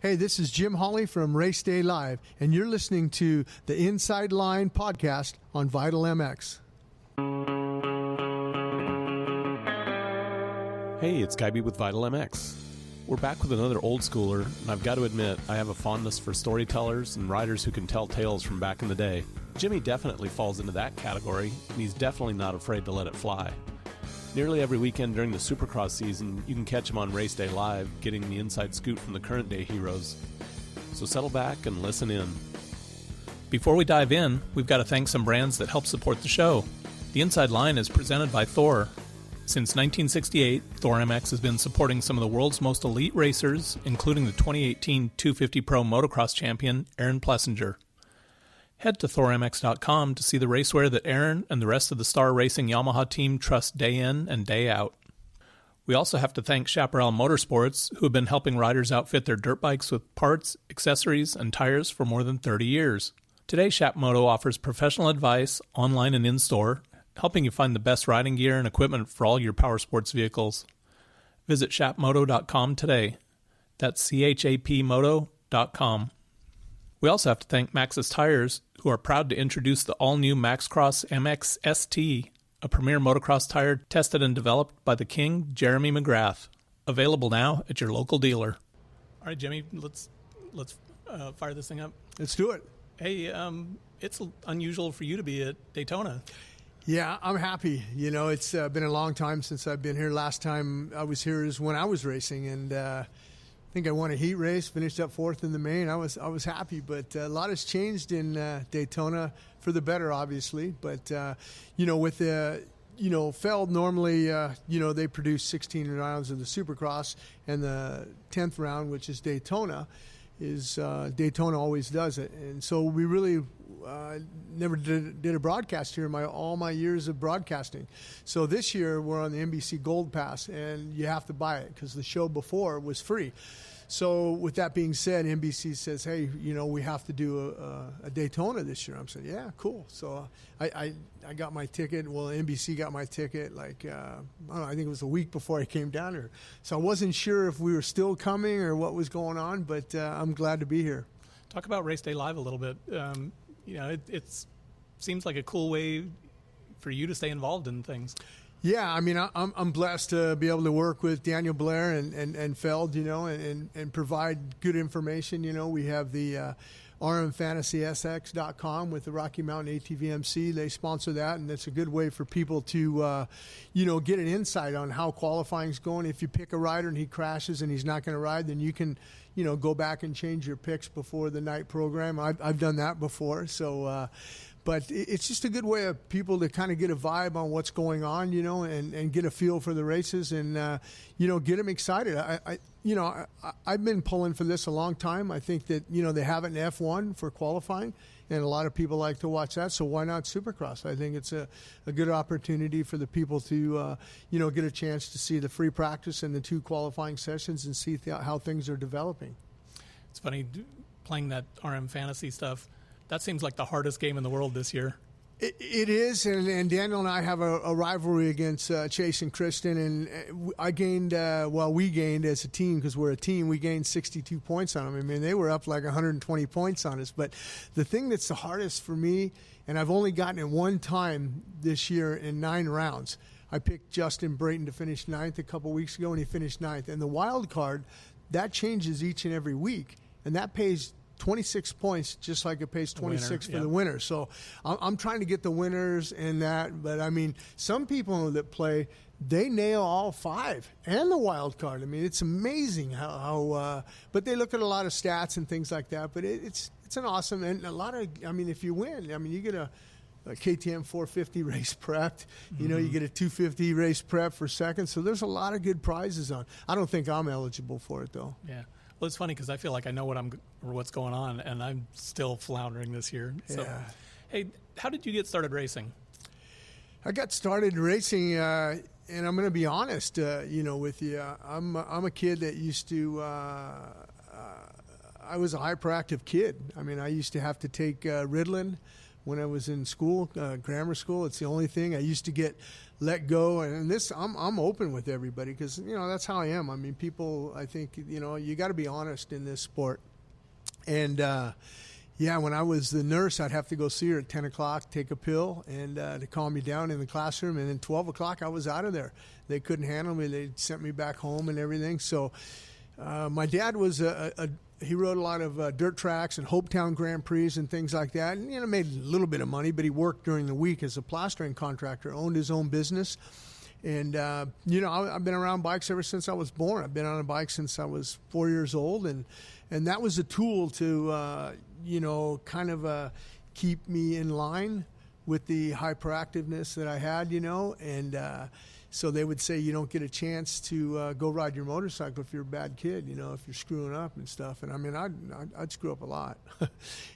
Hey, this is Jim Holley from Race Day Live, and you're listening to the Inside Line podcast on Vital MX. Hey, it's Guy B with Vital MX. We're back with another old schooler, and I've got to admit, I have a fondness for storytellers and riders who can tell tales from back in the day. Jimmy definitely falls into that category, and he's definitely not afraid to let it fly. Nearly every weekend during the Supercross season, you can catch him on Race Day Live, getting the inside scoop from the current day heroes. So settle back and listen in. Before we dive in, we've got to thank some brands that help support the show. The Inside Line is presented by Thor. Since 1968, Thor MX has been supporting some of the world's most elite racers, including the 2018 250 Pro Motocross champion, Aaron Plessinger. Head to ThorMX.com to see the racewear that Aaron and the rest of the Star Racing Yamaha team trust day in and day out. We also have to thank Chaparral Motorsports, who have been helping riders outfit their dirt bikes with parts, accessories, and tires for more than 30 years. Today, Chapmoto offers professional advice, online and in-store, helping you find the best riding gear and equipment for all your power sports vehicles. Visit chapmoto.com today. That's CHAPmoto.com. We also have to thank Maxxis Tires, who are proud to introduce the all-new MaxCross MX ST, a premier motocross tire tested and developed by the King, Jeremy McGrath. Available now at your local dealer. All right, Jimmy, let's fire this thing up. Let's do it. Hey, it's unusual for you to be at Daytona. Yeah, I'm happy. You know, it's been a long time since I've been here. Last time I was here is when I was racing, and I think I won a heat race, finished up fourth in the main. I was happy, but a lot has changed in Daytona for the better, obviously. But with the Feld normally, they produce 16 rounds of the Supercross, and the 10th round, which is Daytona, is Daytona always does it, and so we really never did a broadcast here in all my years of broadcasting. So this year we're on the NBC Gold Pass, and you have to buy it because the show before was free. So with that being said, NBC says, hey, we have to do a Daytona this year. I'm saying, yeah, cool. So I got my ticket. Well, NBC got my ticket I don't know, I think it was a week before I came down here. So I wasn't sure if we were still coming or what was going on, but I'm glad to be here. Talk about Race Day Live a little bit. It seems like a cool way for you to stay involved in things. Yeah, I mean, I'm blessed to be able to work with Daniel Blair and Feld, and provide good information. We have the RMFantasySX.com with the Rocky Mountain ATVMC. They sponsor that, and that's a good way for people to, get an insight on how qualifying's going. If you pick a rider and he crashes and he's not going to ride, then you can, go back and change your picks before the night program. I've done that before, so. But it's just a good way of people to kind of get a vibe on what's going on, and get a feel for the races and, get them excited. I've been pulling for this a long time. I think that, they have it in F1 for qualifying, and a lot of people like to watch that. So why not Supercross? I think it's a good opportunity for the people to, get a chance to see the free practice and the 2 qualifying sessions and see how things are developing. It's funny playing that RM fantasy stuff. That seems like the hardest game in the world this year. It is, and Daniel and I have a rivalry against Chase and Kristen, and we gained as a team, because we're a team, we gained 62 points on them. I mean, they were up like 120 points on us. But the thing that's the hardest for me, and I've only gotten it one time this year in 9 rounds, I picked Justin Brayton to finish 9th a couple weeks ago, and he finished 9th. And the wild card, that changes each and every week, and that pays 26 points, just like it pays 26 for the winner. So I'm trying to get the winners and that. But, I mean, some people that play, they nail all 5 and the wild card. I mean, it's amazing how but they look at a lot of stats and things like that. But it's an awesome, and a lot of, I mean, if you win, I mean, you get a KTM 450 race prepped. You get a 250 race prep for second. So there's a lot of good prizes on. I don't think I'm eligible for it, though. Yeah. Well, it's funny because I feel like I know what's going on, and I'm still floundering this year. So, yeah. Hey, how did you get started racing? I got started racing, and I'm going to be honest, with you. I'm a kid that used to. I was a hyperactive kid. I mean, I used to have to take Ritalin when I was in school, grammar school. It's the only thing I used to get let go. And this, I'm open with everybody because, you know, that's how I am. I mean, people, I think, you know, you got to be honest in this sport. And, yeah, when I was the nurse, I'd have to go see her at 10 o'clock, take a pill, and to calm me down in the classroom. And then 12 o'clock, I was out of there. They couldn't handle me. They sent me back home and everything. So my dad was he rode a lot of dirt tracks and Hopetown Grand Prix and things like that. And, you know, made a little bit of money, but he worked during the week as a plastering contractor, owned his own business. And, you know, I've been around bikes ever since I was born. I've been on a bike since I was 4 years old. And that was a tool to, you know, kind of keep me in line with the hyperactiveness that I had, you know. And so they would say you don't get a chance to go ride your motorcycle if you're a bad kid, you know, if you're screwing up and stuff. And, I mean, I'd screw up a lot.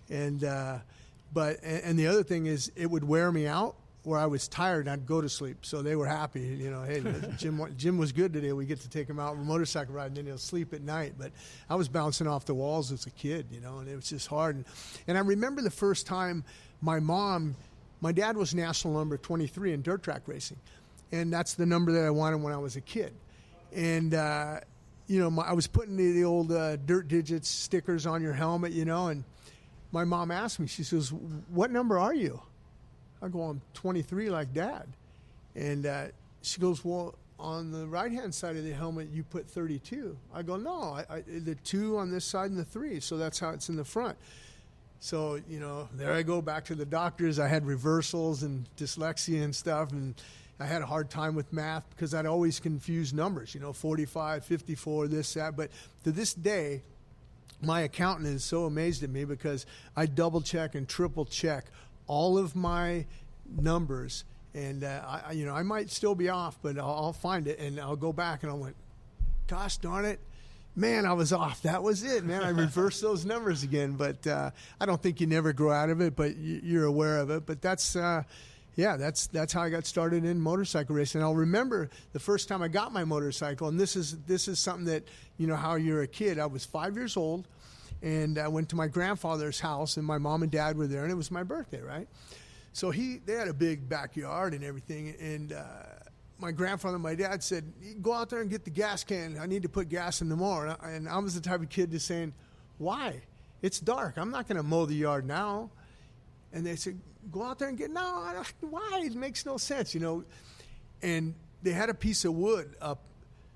And the other thing is it would wear me out where I was tired and I'd go to sleep. So they were happy, you know, hey, Jim was good today. We get to take him out on motorcycle ride and then he'll sleep at night. But I was bouncing off the walls as a kid, you know, and it was just hard. And I remember the first time my dad was national number 23 in dirt track racing. And that's the number that I wanted when I was a kid. And, you know, I was putting the old dirt digits stickers on your helmet, you know, and my mom asked me, she says, what number are you? I go, I'm 23 like Dad. And she goes, well, on the right-hand side of the helmet, you put 32. I go, no, the 2 on this side and the 3, so that's how it's in the front. So, you know, there I go back to the doctors. I had reversals and dyslexia and stuff, and I had a hard time with math because I'd always confuse numbers, you know, 45, 54, this, that. But to this day, my accountant is so amazed at me because I double-check and triple-check all of my numbers, and you know, I might still be off, but I'll find it and I'll go back and I went, gosh darn it, man, I was off. That was it, man. I reversed those numbers again. But I don't think you never grow out of it, but you're aware of it. But that's yeah, that's how I got started in motorcycle racing. And I'll remember the first time I got my motorcycle, and this is something that, you know, how you're a kid. I was 5 years old. And I went to my grandfather's house, and my mom and dad were there, and it was my birthday, right? So they had a big backyard and everything, and my grandfather and my dad said, go out there and get the gas can. I need to put gas in the mower. And I was the type of kid just saying, why? It's dark. I'm not going to mow the yard now. And they said, go out there and get, why? It makes no sense, you know. And they had a piece of wood up.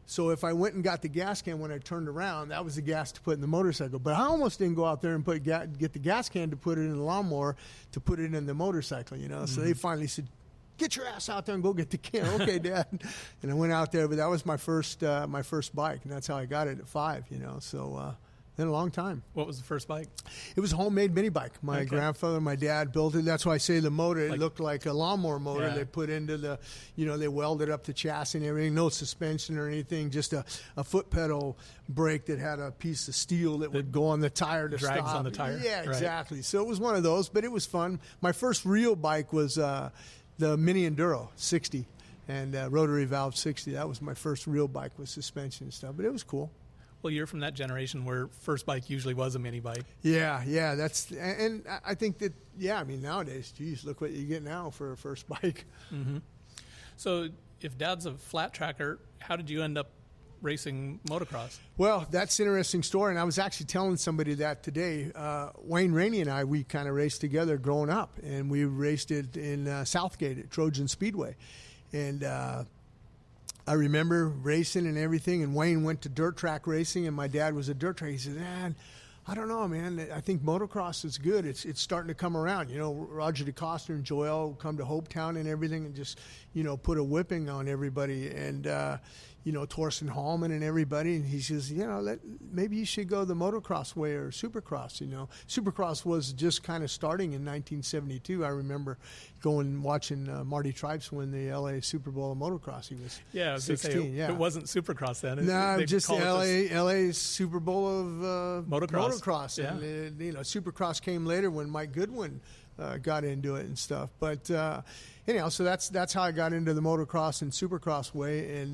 So if I went and got the gas can when I turned around, that was the gas to put in the motorcycle. But I almost didn't go out there and get the gas can to put it in the lawnmower to put it in the motorcycle, you know. Mm-hmm. So they finally said, get your ass out there and go get the can. Okay, Dad. And I went out there, but that was my first bike, and that's how I got it at 5, you know. So been a long time. What was the first bike? It was a homemade mini bike. My grandfather and my dad built it. That's why I say the motor, it looked like a lawnmower motor. Yeah. They put into the, you know, they welded up the chassis and everything. No suspension or anything, just a foot pedal brake that had a piece of steel that would go on the tire to drags stop. On the tire. Yeah, exactly. Right. So it was one of those, but it was fun. My first real bike was the Mini Enduro 60 and rotary valve 60. That was my first real bike with suspension and stuff, but it was cool. Well, you're from that generation where first bike usually was a mini bike. Yeah, and I think that, I mean, nowadays, geez, look what you get now for a first bike. Mm-hmm. So if Dad's a flat tracker, how did you end up racing motocross? Well, that's an interesting story, and I was actually telling somebody that today. Wayne Rainey and I, we kind of raced together growing up, and we raced it in Southgate at Trojan Speedway. And I remember racing and everything, and Wayne went to dirt track racing, and my dad was a dirt track. He said, man, I don't know, man. I think motocross is good. It's starting to come around. You know, Roger DeCoster and Joel come to Hopetown and everything and just, you know, put a whipping on everybody. And, you know, Thorsten Hallman and everybody. And he says, you know, maybe you should go the motocross way or supercross, you know. Supercross was just kind of starting in 1972. I remember watching Marty Tripes win the L.A. Super Bowl of motocross. He was 16. It wasn't supercross then. No, just L.A. Super Bowl of motocross. Yeah. And, you know, supercross came later when Mike Goodwin got into it and stuff. But anyhow, so that's how I got into the motocross and supercross way.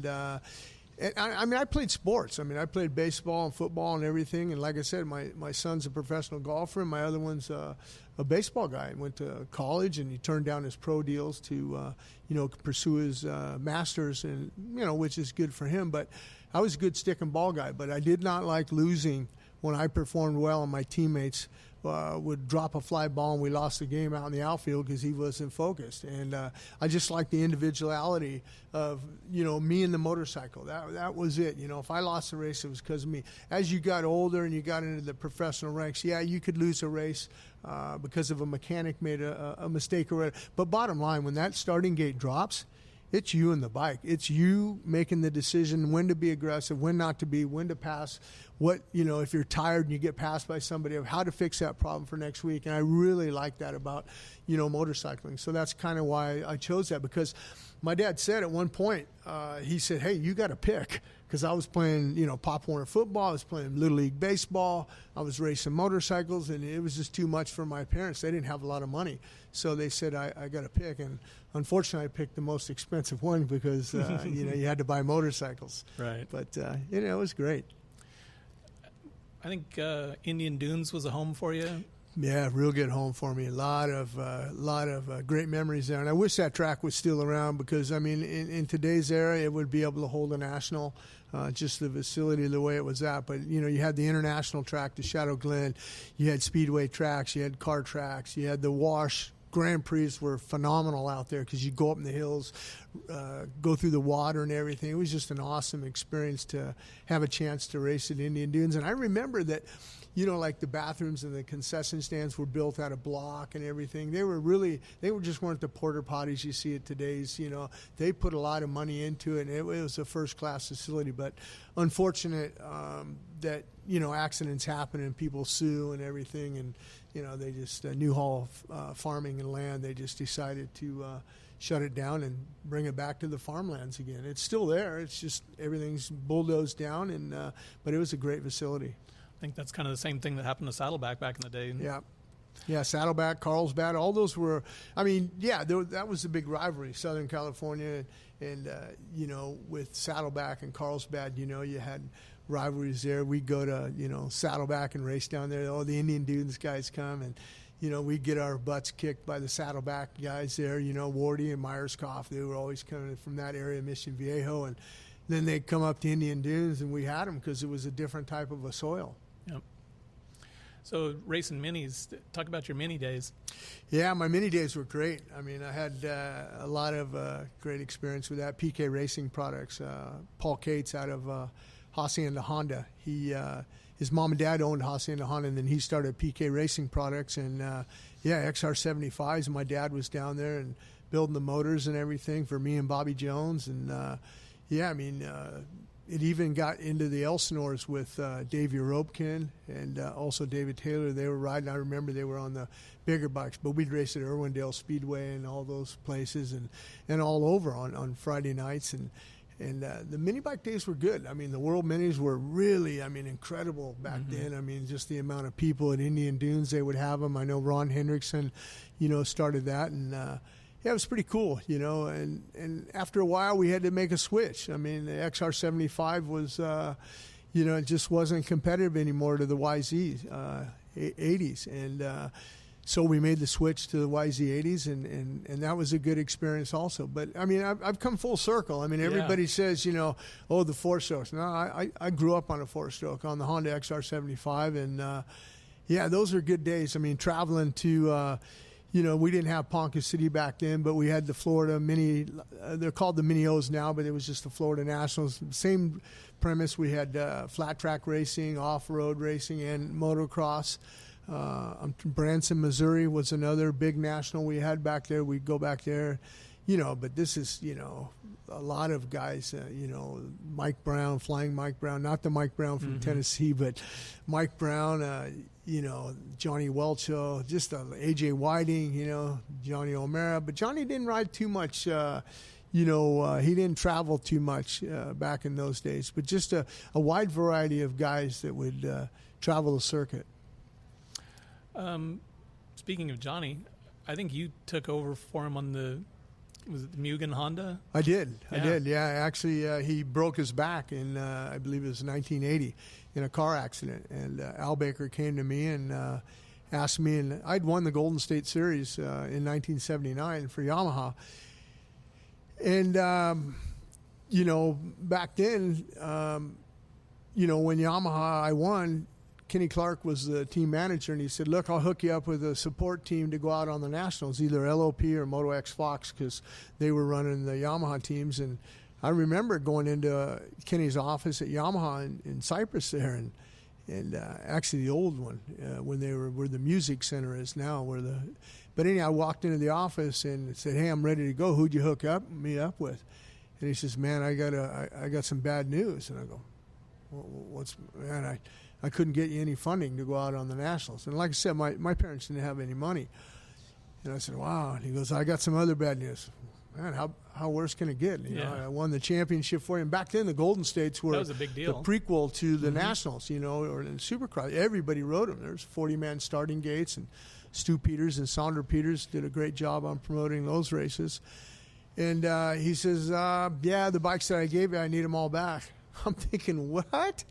And I mean, I played sports. I mean, I played baseball and football and everything. And like I said, my son's a professional golfer, and my other one's a baseball guy. Went to college, and he turned down his pro deals to, pursue his masters, and which is good for him. But I was a good stick and ball guy. But I did not like losing when I performed well, and my teammates would drop a fly ball and we lost the game out in the outfield because he wasn't focused. And I just like the individuality of, me and the motorcycle. That was it. If I lost the race, it was because of me. As you got older and you got into the professional ranks, yeah, you could lose a race because of a mechanic made a mistake or whatever. But bottom line, when that starting gate drops, it's you and the bike. It's you making the decision when to be aggressive, when not to be, when to pass, if you're tired and you get passed by somebody, of how to fix that problem for next week. And I really like that about, motorcycling. So that's kind of why I chose that, because my dad said at one point, he said, hey, you got to pick. Because I was playing, Pop Warner football, I was playing Little League baseball, I was racing motorcycles, and it was just too much for my parents. They didn't have a lot of money. So they said, I got to pick. And unfortunately, I picked the most expensive one because, you had to buy motorcycles. Right. But, it was great. I think Indian Dunes was a home for you. Yeah, real good home for me. A lot of great memories there. And I wish that track was still around because, I mean, in today's era, it would be able to hold a national, just the facility, the way it was at. But, you had the international track, the Shadow Glen. You had speedway tracks. You had car tracks. You had the Wash. Grand Prix were phenomenal out there because you go up in the hills, go through the water and everything. It was just an awesome experience to have a chance to race at Indian Dunes. And I remember that, like the bathrooms and the concession stands were built out of block and everything. They just weren't the porta potties you see at today's, they put a lot of money into it, and it was a first-class facility. But unfortunate that, accidents happen and people sue and everything. And, they just, Newhall Farming and Land, they just decided to shut it down and bring it back to the farmlands again. It's still there. It's just everything's bulldozed down, and but it was a great facility. I think that's kind of the same thing that happened to Saddleback back in the day. Yeah, Saddleback, Carlsbad, all those were, that was the big rivalry, Southern California, and, with Saddleback and Carlsbad, you had rivalries there. We'd go to, Saddleback and race down there. Oh, the Indian Dunes guys come, and, we'd get our butts kicked by the Saddleback guys there, Wardy and Myerscough. They were always coming from that area, Mission Viejo, and then they'd come up to Indian Dunes, and we had them because it was a different type of a soil. Yep. So racing minis, talk about your mini days. Yeah, my mini days were great. I mean, I had a lot of great experience with that. PK Racing Products. Paul Cates out of Hacienda Honda. His mom and dad owned Hacienda Honda, and then he started PK Racing Products. And, XR75s. My dad was down there and building the motors and everything for me and Bobby Jones. And, it even got into the Elsinores with Dave Uropkin and also David Taylor. They were riding. I remember they were on the bigger bikes, but we'd race at Irwindale Speedway and all those places and all over on Friday nights. And the mini bike days were good. I mean, the World Minis were really, incredible back then. I mean, just the amount of people at Indian Dunes, they would have them. I know Ron Hendrickson, started that. And, it was pretty cool, and after a while we had to make a switch. I mean, the XR75 was, it just wasn't competitive anymore to the YZ 80s. And so we made the switch to the YZ 80s, and that was a good experience also. But, I've come full circle. Everybody says, the four-strokes. No, I grew up on a four-stroke, on the Honda XR75, and, those are good days. Traveling to we didn't have Ponca City back then, but we had the Florida Mini. They're called the Mini O's now, but it was just the Florida Nationals. Same premise. We had flat track racing, off-road racing, and motocross. Branson, Missouri was another big national we had back there. We'd go back there, but this is, a lot of guys, Mike Brown, Flying Mike Brown, not the Mike Brown from Tennessee, but Mike Brown, Johnny Welcho, just A.J. Whiting, Johnny O'Mara. But Johnny didn't ride too much, he didn't travel too much back in those days. But just a wide variety of guys that would travel the circuit. Speaking of Johnny, I think you took over for him on the Was it the Mugen Honda? I did. Yeah. Actually, he broke his back in, I believe it was 1980 in a car accident. And Al Baker came to me and asked me, and I'd won the Golden State Series in 1979 for Yamaha. And, back then, when Yamaha I won, Kenny Clark was the team manager, and he said, look, I'll hook you up with a support team to go out on the Nationals, either LOP or Moto X Fox, because they were running the Yamaha teams. And I remember going into Kenny's office at Yamaha in Cyprus there, and actually the old one, when they were where the music center is now. But anyhow, I walked into the office and said, hey, I'm ready to go. Who'd you hook me up with? And he says, man, I got some bad news. And I go, man, I couldn't get you any funding to go out on the Nationals. And like I said, my parents didn't have any money. And I said, wow. And he goes, I got some other bad news. Man, how worse can it get? You know, I won the championship for you. And back then, the Golden States were that was a big deal. The prequel to the Nationals, or in Supercross. Everybody rode them. There's 40-man starting gates, and Stu Peters and Sandra Peters did a great job on promoting those races. And he says, the bikes that I gave you, I need them all back. I'm thinking, what?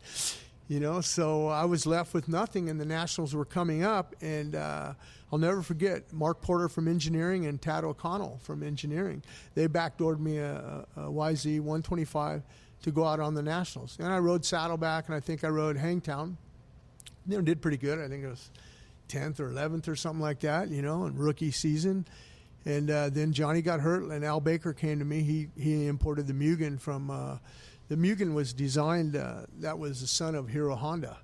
So I was left with nothing, and the Nationals were coming up. And I'll never forget Mark Porter from engineering and Tad O'Connell from engineering. They backdoored me a YZ 125 to go out on the Nationals. And I rode Saddleback, and I think I rode Hangtown. Did pretty good. I think it was 10th or 11th or something like that, in rookie season. And then Johnny got hurt, and Al Baker came to me. He imported the Mugen from the Mugen was designed, that was the son of Hero Honda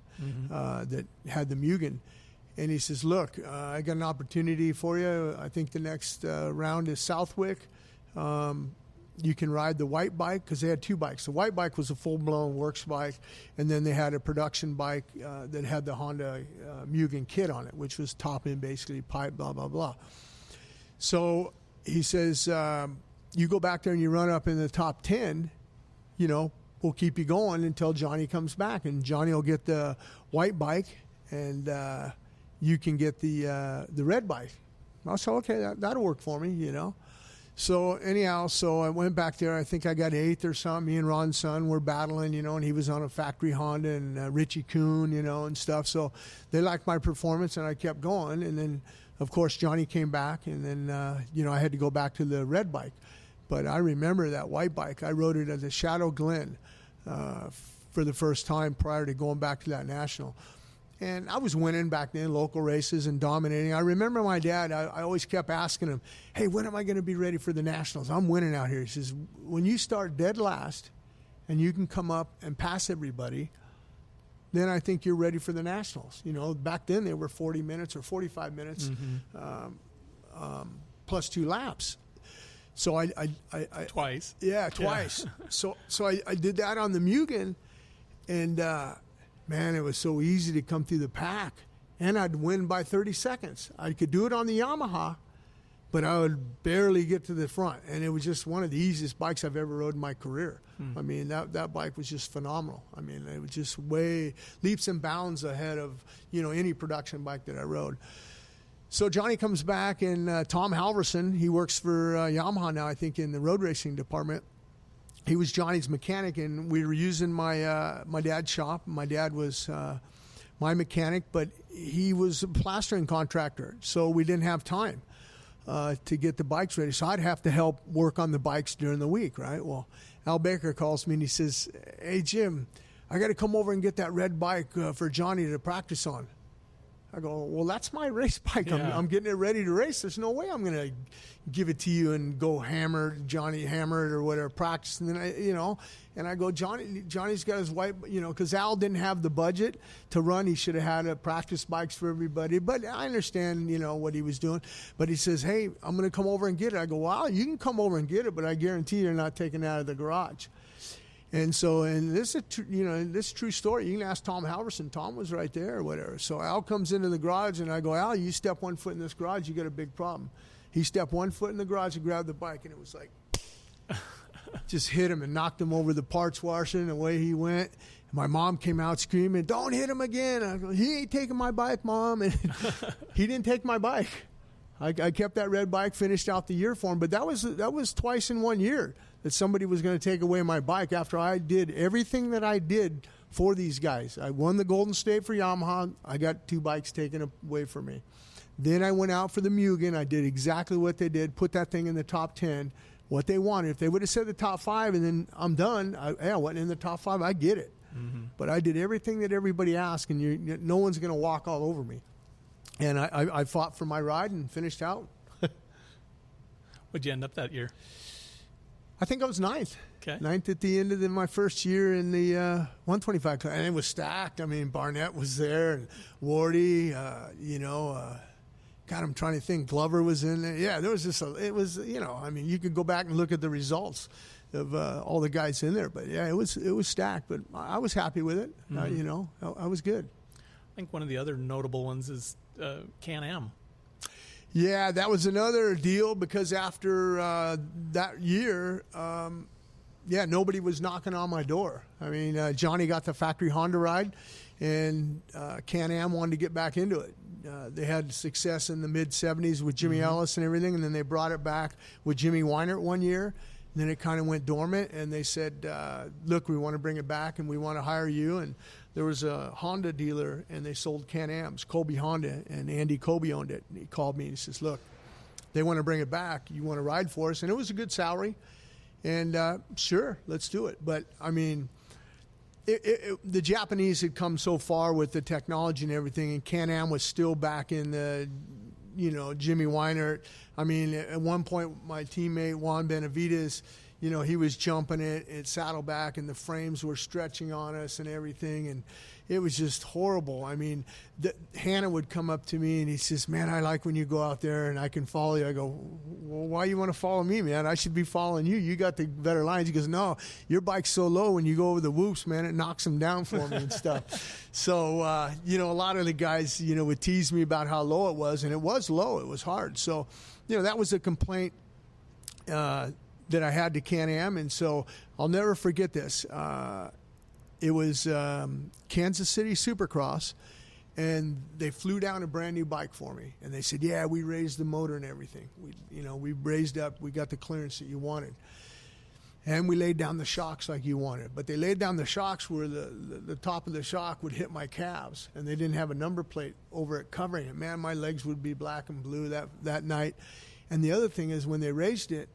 that had the Mugen. And he says, look, I got an opportunity for you. I think the next round is Southwick. You can ride the white bike, because they had two bikes. The white bike was a full-blown works bike, and then they had a production bike that had the Honda Mugen kit on it, which was top-end, basically, pipe, blah, blah, blah. So he says, you go back there and you run up in the top 10, we'll keep you going until Johnny comes back. And Johnny will get the white bike, and you can get the red bike. I said, okay, that'll work for me, So anyhow, I went back there. I think I got 8th or something. Me and Ron's son were battling, and he was on a factory Honda, and Richie Kuhn, and stuff. So they liked my performance, and I kept going. And then, of course, Johnny came back, and then, I had to go back to the red bike. But I remember that white bike. I rode it at the Shadow Glen for the first time prior to going back to that national. And I was winning back then, local races, and dominating. I remember my dad, I always kept asking him, hey, when am I going to be ready for the Nationals? I'm winning out here. He says, when you start dead last and you can come up and pass everybody, then I think you're ready for the Nationals. Back then they were 40 minutes or 45 minutes plus 2 laps. So I twice. Yeah, twice. Yeah. So I did that on the Mugen, and man, it was so easy to come through the pack, and I'd win by 30 seconds. I could do it on the Yamaha, but I would barely get to the front, and it was just one of the easiest bikes I've ever rode in my career. I mean, that bike was just phenomenal. I mean, it was just way leaps and bounds ahead of any production bike that I rode. So Johnny comes back, and Tom Halverson, he works for Yamaha now, I think, in the road racing department. He was Johnny's mechanic, and we were using my dad's shop. My dad was my mechanic, but he was a plastering contractor, so we didn't have time to get the bikes ready. So I'd have to help work on the bikes during the week, right? Well, Al Baker calls me, and he says, hey, Jim, I got to come over and get that red bike for Johnny to practice on. I go, well, that's my race bike. Yeah. I'm getting it ready to race. There's no way I'm going to give it to you and go Johnny hammer it or whatever, practice. And then, and I go, Johnny's got his white, because Al didn't have the budget to run. He should have had a practice bikes for everybody. But I understand, what he was doing. But he says, hey, I'm going to come over and get it. I go, wow, you can come over and get it, but I guarantee you're not taking it out of the garage. And so, this is this is a true story. You can ask Tom Halverson. Tom was right there or whatever. So Al comes into the garage, and I go, Al, you step one foot in this garage, you got a big problem. He stepped one foot in the garage and grabbed the bike, and it was like, just hit him and knocked him over the parts washer, and away he went. And my mom came out screaming, don't hit him again. I go, he ain't taking my bike, Mom. And he didn't take my bike. I kept that red bike, finished out the year for him. But that was twice in 1 year that somebody was going to take away my bike after I did everything that I did for these guys. I won the Golden State for Yamaha. I got 2 bikes taken away from me. Then I went out for the Mugen. I did exactly what they did, put that thing in the top 10, what they wanted. If they would have said the top 5 and then I'm done, I wasn't in the top 5, I get it. Mm-hmm. But I did everything that everybody asked, and no one's going to walk all over me. And I fought for my ride and finished out. What'd you end up that year? I think I was 9th. Okay. 9th at the end of my first year in the 125 class. And it was stacked. I mean, Barnett was there, and Wardy, God, I'm trying to think. Glover was in there. Yeah, there was just it was, I mean, you could go back and look at the results of all the guys in there. But, yeah, it was stacked. But I was happy with it. Mm-hmm. I was good. I think one of the other notable ones is CanAm. Yeah, that was another deal because after that year, nobody was knocking on my door. I mean, Johnny got the factory Honda ride, and CanAm wanted to get back into it. They had success in the mid-'70s with Jimmy Ellis and everything, and then they brought it back with Jimmy Weinert 1 year. And then it kind of went dormant, and they said, look, we want to bring it back, and we want to hire you. And there was a Honda dealer, and they sold Can-Ams, Colby Honda, and Andy Colby owned it. And he called me, and he says, look, they want to bring it back. You want to ride for us? And it was a good salary. And sure, let's do it. But, I mean, the Japanese had come so far with the technology and everything, and Can-Am was still back in the, Jimmy Weinert. I mean, at one point, my teammate Juan Benavides, he was jumping it at Saddleback, and the frames were stretching on us and everything, and it was just horrible. I mean, Hannah would come up to me, and he says, man, I like when you go out there and I can follow you. I go, well, why you want to follow me, man? I should be following you. You got the better lines. He goes, no, your bike's so low when you go over the whoops, man, it knocks them down for me and stuff. So, a lot of the guys, would tease me about how low it was, and it was low. It was hard. So, that was a complaint that I had to CanAm, and so I'll never forget this. It was Kansas City Supercross, and they flew down a brand new bike for me, and they said, yeah, we raised the motor and everything. We raised up, we got the clearance that you wanted, and we laid down the shocks like you wanted. But they laid down the shocks where the top of the shock would hit my calves, and they didn't have a number plate over it covering it. Man, my legs would be black and blue that night. And the other thing is, when they raised it,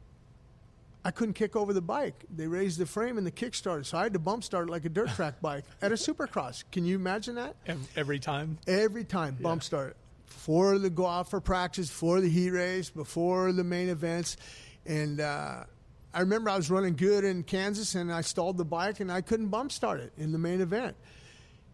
I couldn't kick over the bike. They raised the frame and the kick started, so I had to bump start it like a dirt track bike at a Supercross. Can you imagine that? Every time? Every time, bump start it. Before the go out for practice, before the heat race, before the main events. And I remember I was running good in Kansas, and I stalled the bike, and I couldn't bump start it in the main event.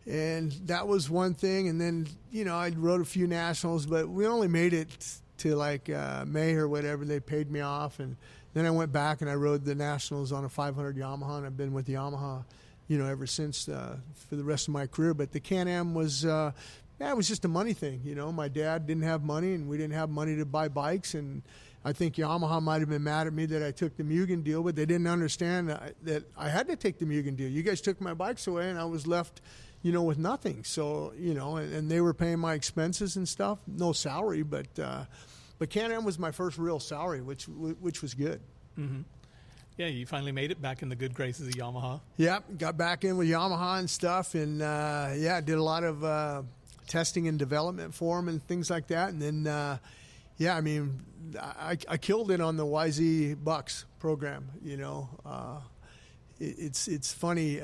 And that was one thing. And then, I rode a few nationals, but we only made it to like May or whatever. They paid me off, and then I went back and I rode the nationals on a 500 Yamaha, and I've been with Yamaha, ever since for the rest of my career. But the CanAm was, it was just a money thing. My dad didn't have money, and we didn't have money to buy bikes, and I think Yamaha might have been mad at me that I took the Mugen deal, but they didn't understand that I had to take the Mugen deal. You guys took my bikes away, and I was left, with nothing. So, and they were paying my expenses and stuff. No salary, but CanAm was my first real salary, which was good. Mm-hmm. Yeah, you finally made it back in the good graces of Yamaha. Yeah, got back in with Yamaha and stuff, and did a lot of testing and development for them and things like that. And then, I killed it on the YZ Bucks program. It's funny.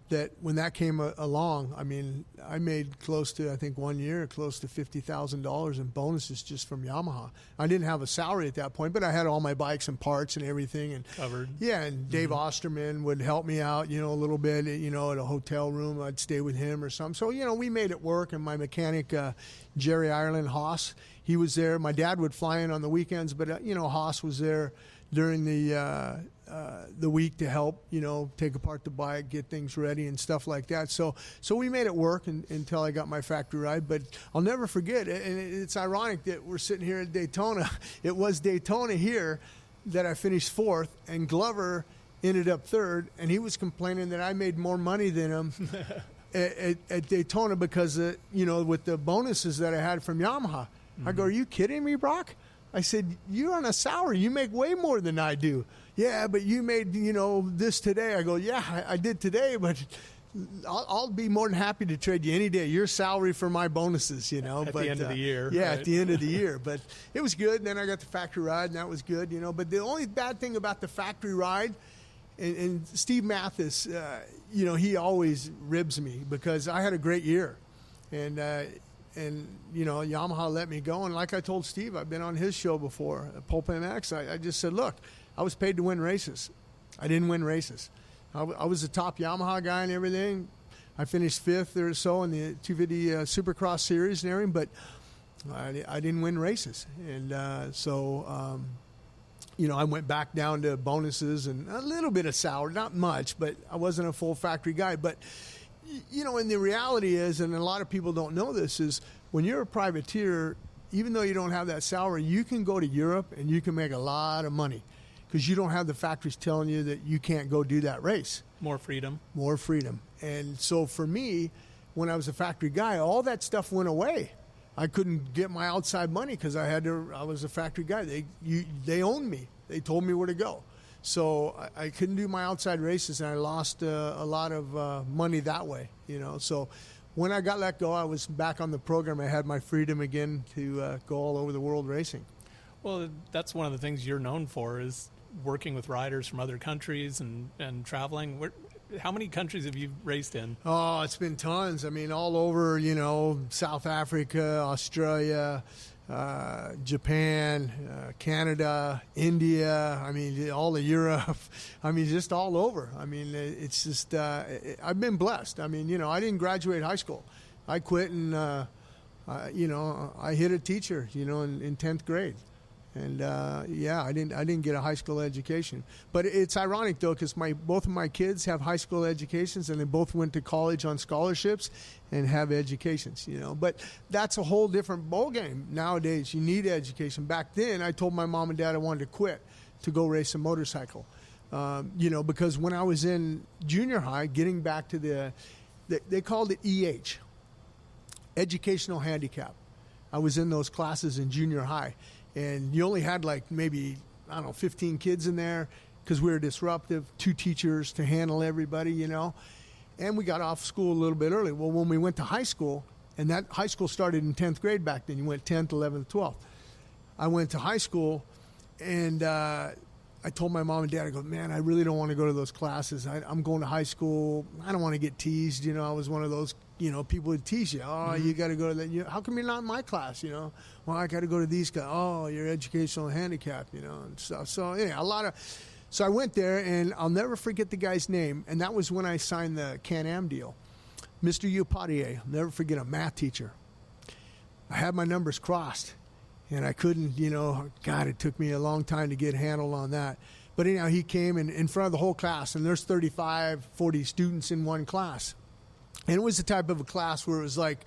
That when that came along, I made close to, I think 1 year, close to $50,000 in bonuses just from Yamaha. I didn't have a salary at that point, but I had all my bikes and parts and everything. And covered. Yeah, and Dave Osterman would help me out, a little bit, at a hotel room. I'd stay with him or something. So, we made it work. And my mechanic, Jerry Ireland, Haas, he was there. My dad would fly in on the weekends, but, Haas was there during the week to help, take apart the bike, get things ready and stuff like that. So we made it work until I got my factory ride. But I'll never forget, and it's ironic that we're sitting here at Daytona. It was Daytona here that I finished 4th, and Glover ended up 3rd, and he was complaining that I made more money than him at Daytona because, with the bonuses that I had from Yamaha. I go, are you kidding me, Brock? I said, you're on a salary. You make way more than I do. Yeah, but you made, this today. I go, yeah, I did today, but I'll be more than happy to trade you any day. Your salary for my bonuses, At the end of the year. Yeah, right? at the end of the year. But it was good. And then I got the factory ride, and that was good, But the only bad thing about the factory ride, and Steve Mathis, he always ribs me because I had a great year. And Yamaha let me go. And like I told Steve, I've been on his show before, Pulp MX. I just said, look, I was paid to win races. I didn't win races. I was the top Yamaha guy and everything. I finished 5th or so in the 250 Supercross series and everything, but I didn't win races. And I went back down to bonuses and a little bit of salary, not much, but I wasn't a full factory guy. But, and the reality is, and a lot of people don't know this, is when you're a privateer, even though you don't have that salary, you can go to Europe and you can make a lot of money because you don't have the factories telling you that you can't go do that race. More freedom. More freedom. And so for me, when I was a factory guy, all that stuff went away. I couldn't get my outside money because I was a factory guy. They owned me. They told me where to go. So I couldn't do my outside races, and I lost a lot of money that way, So when I got let go, I was back on the program. I had my freedom again to go all over the world racing. Well, that's one of the things you're known for is working with riders from other countries and traveling. How many countries have you raced in? Oh, it's been tons. I mean, all over, South Africa, Australia, Japan, Canada, India. I mean, all of Europe. I mean, just all over. I mean, it's just, I've been blessed. I mean, I didn't graduate high school. I quit and, I hit a teacher, in 10th grade. And I didn't get a high school education, but it's ironic though because both of my kids have high school educations and they both went to college on scholarships and have educations, But that's a whole different ballgame nowadays. You need education. Back then, I told my mom and dad I wanted to quit to go race a motorcycle, because when I was in junior high, getting back to they called it EH, educational handicap. I was in those classes in junior high. And you only had maybe, 15 kids in there because we were disruptive, 2 teachers to handle everybody, And we got off school a little bit early. Well, when we went to high school, and that high school started in 10th grade back then. You went 10th, 11th, 12th. I went to high school, and I told my mom and dad, I go, man, I really don't want to go to those classes. I'm going to high school. I don't want to get teased. I was one of those, people would tease you. Oh, you got to go to that. How come you're not in my class, Well, I got to go to these guys. Oh, you're educational handicap, and stuff. So, anyway, So I went there, and I'll never forget the guy's name, and that was when I signed the CanAm deal. Mr. Upatier, I'll never forget, a math teacher. I had my numbers crossed, and I couldn't, God, it took me a long time to get handled on that. But anyhow, he came in front of the whole class, and there's 35, 40 students in one class. And it was the type of a class where it was like,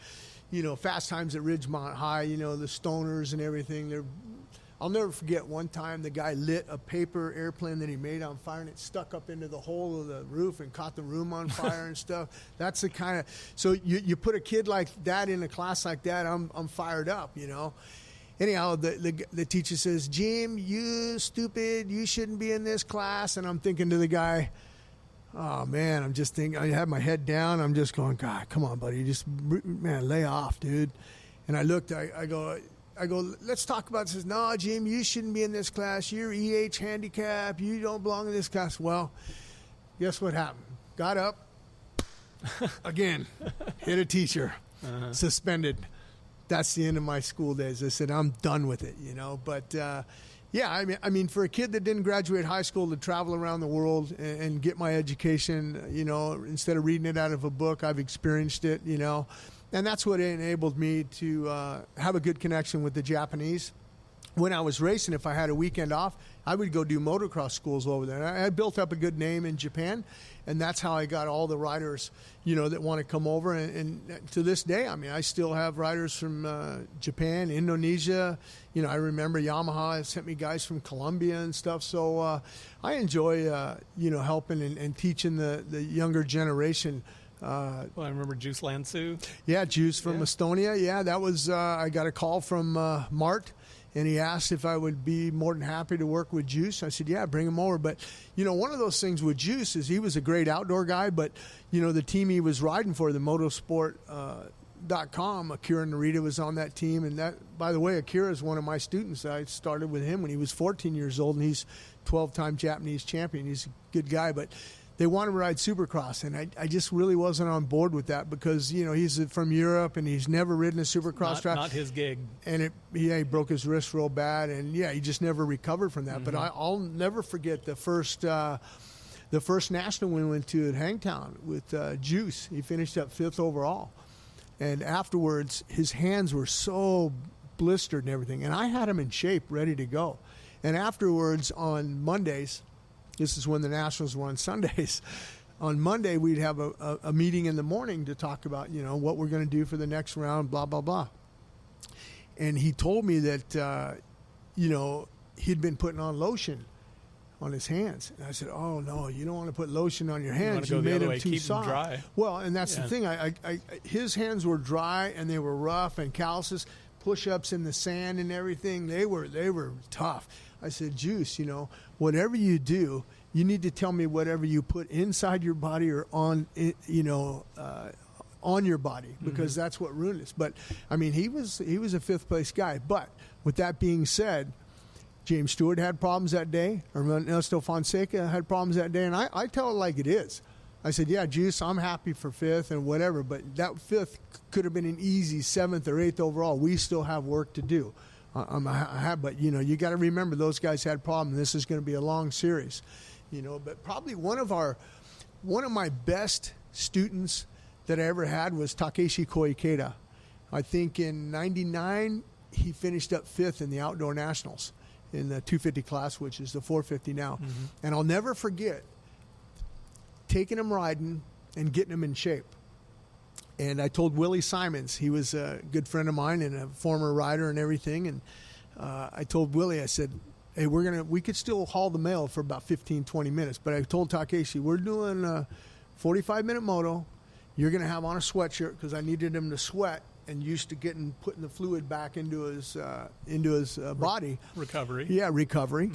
Fast Times at Ridgemont High, the stoners and everything. I'll never forget one time the guy lit a paper airplane that he made on fire, and it stuck up into the hole of the roof and caught the room on fire and stuff. That's the kind of, so you put a kid like that in a class like that, I'm fired up, Anyhow, the teacher says, Jim, you stupid, you shouldn't be in this class. And I'm thinking to the guy, oh, man, I'm just thinking, I have my head down. I'm just going, God, come on, buddy. Man, lay off, dude. And I looked, I go, let's talk about this. He says, no, Jim, you shouldn't be in this class. You're EH handicap. You don't belong in this class. Well, guess what happened? Got up, again, hit a teacher, suspended. That's the end of my school days. I said, I'm done with it, But, I mean, for a kid that didn't graduate high school to travel around the world and get my education, instead of reading it out of a book, I've experienced it, And that's what enabled me to have a good connection with the Japanese. When I was racing, if I had a weekend off, I would go do motocross schools over there. And I built up a good name in Japan, and that's how I got all the riders, that want to come over. And to this day, I mean, I still have riders from Japan, Indonesia. I remember Yamaha sent me guys from Colombia and stuff. So I enjoy, helping and teaching the younger generation Well, I remember Juice Lansu. Yeah, Juice from Estonia. Yeah, that was, I got a call from Mart, and he asked if I would be more than happy to work with Juice. I said, yeah, bring him over. But, one of those things with Juice is he was a great outdoor guy, but, the team he was riding for, the motorsport.com, Akira Narita was on that team. And that, by the way, Akira is one of my students. I started with him when he was 14 years old, and he's 12-time Japanese champion. He's a good guy, but they want to ride Supercross, and I just really wasn't on board with that because, he's from Europe, and he's never ridden a Supercross track. Not his gig. And he broke his wrist real bad, and, he just never recovered from that. But I'll never forget the first national we went to at Hangtown with Juice. He finished up 5th overall. And afterwards, his hands were so blistered and everything, and I had him in shape, ready to go. And afterwards, on Mondays, this is when the Nationals were on Sundays. On Monday, we'd have a meeting in the morning to talk about, what we're going to do for the next round, blah, blah, blah. And he told me that, he'd been putting on lotion on his hands. And I said, oh, no, you don't want to put lotion on your hands. You made the them too keep soft. them dry. Well, and that's the thing. His hands were dry, and they were rough, and calluses, push-ups in the sand and everything. They were tough. I said, Juice, whatever you do, you need to tell me whatever you put inside your body or on your body, because that's what ruined us. But I mean, he was a 5th place guy. But with that being said, James Stewart had problems that day. Ernesto Fonseca had problems that day, and I tell it like it is. I said, yeah, Juice, I'm happy for 5th and whatever, but that 5th could have been an easy 7th or 8th overall. We still have work to do. But you got to remember those guys had problems. This is going to be a long series, But probably one of my best students that I ever had was Takeshi Koikeda. I think in '99 he finished up 5th in the outdoor nationals in the 250 class, which is the 450 now. And I'll never forget taking him riding and getting him in shape. And I told Willie Simons, he was a good friend of mine and a former rider and everything. And I told Willie, I said, hey, we could still haul the mail for about 15, 20 minutes. But I told Takeshi, we're doing a 45-minute moto. You're going to have on a sweatshirt because I needed him to sweat and used to putting the fluid back into his body. Recovery. Yeah, recovery.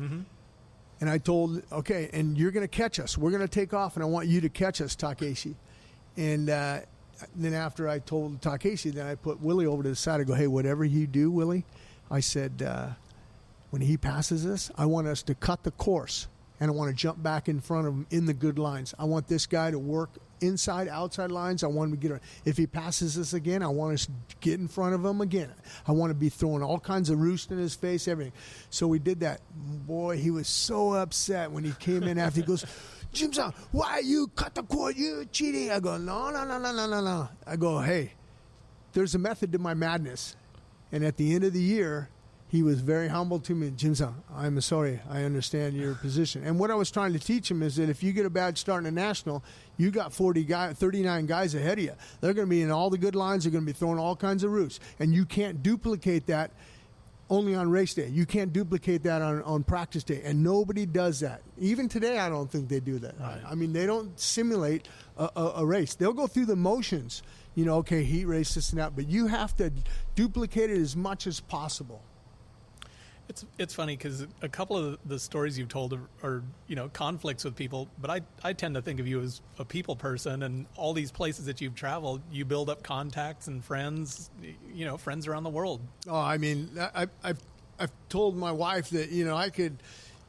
And I told, okay, and you're going to catch us. We're going to take off, and I want you to catch us, Takeshi. And then after I told Takeshi, then I put Willie over to the side. I go, hey, whatever you do, Willie, I said, when he passes us, I want us to cut the course, and I want to jump back in front of him in the good lines. I want this guy to work inside, outside lines. I want him to get around. If he passes us again, I want us to get in front of him again. I want to be throwing all kinds of roost in his face, everything. So we did that. Boy, he was so upset when he came in after. He goes, Jim-san, why you cut the cord? You're cheating. I go, no. I go, hey, there's a method to my madness. And at the end of the year, he was very humble to me. Jim-san, I'm sorry. I understand your position. And what I was trying to teach him is that if you get a bad start in a national, you got 39 guys ahead of you. They're going to be in all the good lines. They're going to be throwing all kinds of roosts. And you can't duplicate that only on race day. You can't duplicate that on practice day. And nobody does that. Even today, I don't think they do that. Right. I mean, they don't simulate a race. They'll go through the motions, okay, heat race, this and that. But you have to duplicate it as much as possible. It's funny because a couple of the stories you've told are conflicts with people, but I tend to think of you as a people person, and all these places that you've traveled, you build up contacts and friends, friends around the world. Oh, I mean, I've told my wife that I could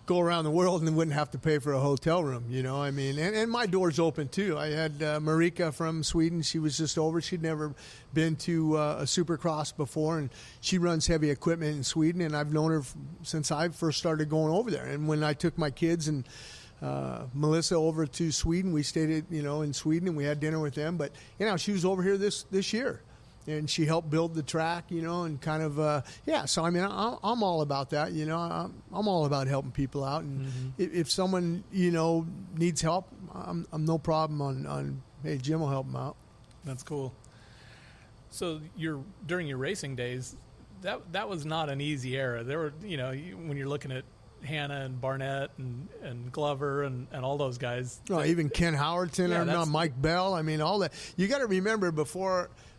go around the world and wouldn't have to pay for a hotel room, I mean, and my door's open too. I had Marika from Sweden. She was just over. She'd never been to a Supercross before, and she runs heavy equipment in Sweden, and I've known her since I first started going over there. And when I took my kids and Melissa over to Sweden, we stayed in Sweden, and we had dinner with them. But she was over here this year, and she helped build the track, and kind of, So, I mean, I'm all about that, I'm all about helping people out. And if someone, needs help, I'm no problem on, hey, Jim will help them out. That's cool. So during your racing days, that was not an easy era. There were, when you're looking at Hannah and Barnett and Glover and all those guys. No, even Ken Howerton, Mike Bell. I mean, all that. You got to remember,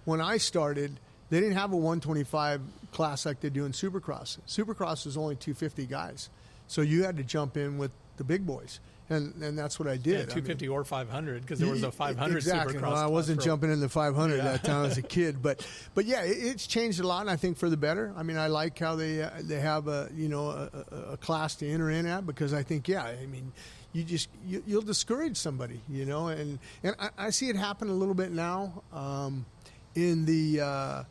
when I started, they didn't have a 125 class like they do in Supercross. Supercross was only 250 guys. So you had to jump in with the big boys. And that's what I did. Yeah, 250 or 500, because there was a 500 exactly. Supercross. Well, I wasn't jumping in the 500 that time as a kid, but yeah, it's changed a lot, and I think for the better. I mean, I like how they have a class to enter in at, because I think you'll discourage somebody, and I see it happen a little bit now in the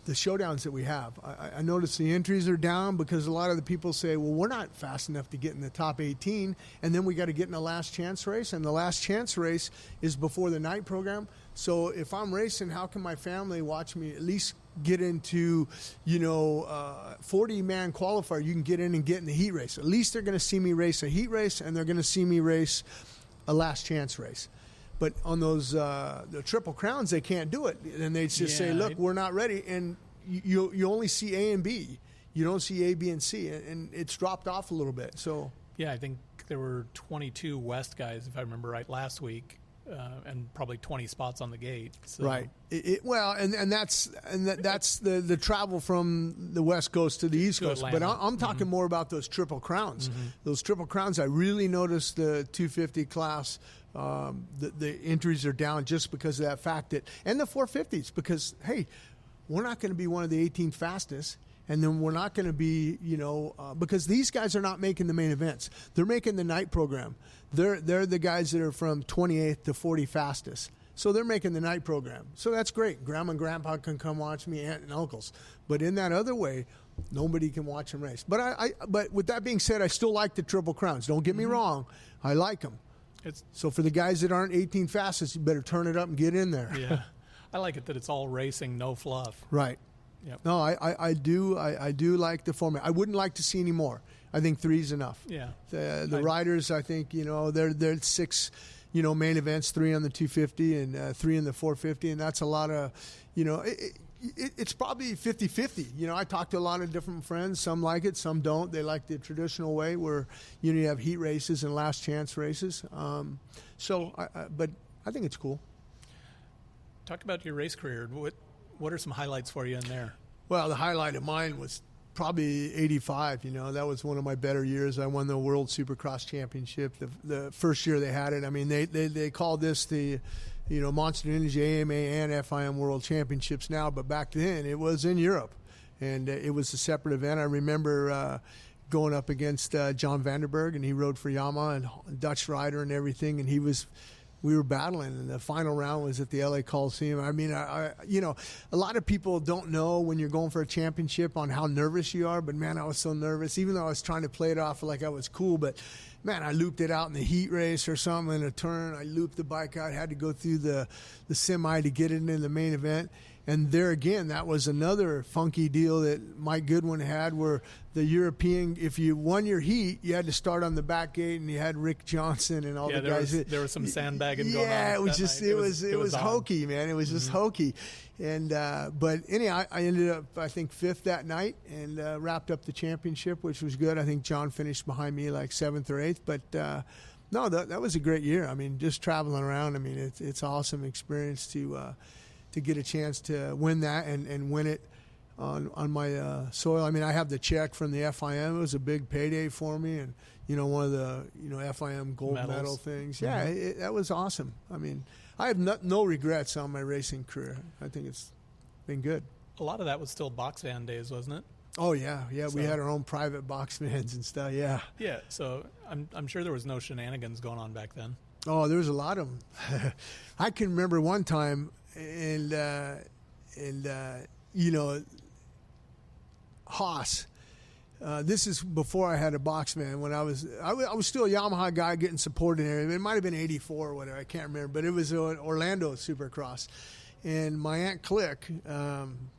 showdowns that we have. I notice the entries are down because a lot of the people say, well, we're not fast enough to get in the top 18, and then we got to get in the last chance race, and the last chance race is before the night program. So if I'm racing, how can my family watch me at least get into 40-man qualifier? You can get in and get in the heat race. At least they're going to see me race a heat race, and they're going to see me race a last chance race. But on those the Triple Crowns, they can't do it, and they just say, "Look, we're not ready." And you only see A and B. You don't see A, B, and C, and it's dropped off a little bit. So yeah, I think there were 22 West guys, if I remember right, last week, and probably 20 spots on the gate. So. Right. That's the travel from the West Coast to the East Coast. But I'm talking more about those Triple Crowns. Mm-hmm. Those Triple Crowns, I really noticed the 250 class. The entries are down just because of that fact that, and the 450s, because hey, we're not going to be one of the 18 fastest, and then we're not going to be, because these guys are not making the main events. They're making the night program. They're the guys that are from 28th to 40 fastest. So they're making the night program. So that's great. Grandma and Grandpa can come watch me, aunt and uncles. But in that other way, nobody can watch them race. But but with that being said, I still like the Triple Crowns. Don't get me wrong. I like them. So for the guys that aren't 18 fastest, you better turn it up and get in there. Yeah, I like it that it's all racing, no fluff. Right. Yep. No, I do like the format. I wouldn't like to see any more. I think 3's enough. Yeah. The riders, I think they're 6, main events, 3 on the 250 and 3 in the 450, and that's a lot of, It's probably 50-50. I talk to a lot of different friends. Some like it, some don't. They like the traditional way where you have heat races and last chance races. But I think it's cool. Talk about your race career. What are some highlights for you in there? Well, the highlight of mine was probably 85. That was one of my better years. I won the World Supercross Championship the first year they had it. I mean, they called this the Monster Ninja AMA and FIM World Championships now, but back then it was in Europe, and it was a separate event. I remember going up against John Vanderberg, and he rode for Yamaha and Dutch rider and everything, and we were battling, and the final round was at the LA Coliseum. I mean, a lot of people don't know when you're going for a championship on how nervous you are, but man, I was so nervous, even though I was trying to play it off like I was cool, but man, I looped it out in the heat race or something in a turn. I looped the bike out, had to go through the semi to get it in the main event. And there again, that was another funky deal that Mike Goodwin had, where the European, if you won your heat, you had to start on the back gate, and you had Rick Johnson and all the guys. There was some sandbagging going on. Yeah, it was just night. it was hokey, man. It was just hokey. And but anyhow, I ended up, I think, 5th that night, and wrapped up the championship, which was good. I think John finished behind me like 7th or 8th, but. No, that was a great year. I mean, just traveling around. I mean, it's awesome experience to get a chance to win that and win it on my soil. I mean, I have the check from the FIM. It was a big payday for me, and one of the FIM gold medal things. Yeah, that was awesome. I mean, I have no regrets on my racing career. I think it's been good. A lot of that was still box van days, wasn't it? Oh yeah. So, we had our own private box vans and stuff. Yeah. Yeah. So I'm sure there was no shenanigans going on back then. Oh, there was a lot of them. I can remember one time. And Haas. This is before I had a box man. When I was still a Yamaha guy getting support in there. It might have been '84 or whatever. I can't remember, but it was an Orlando Supercross. And my Aunt Click,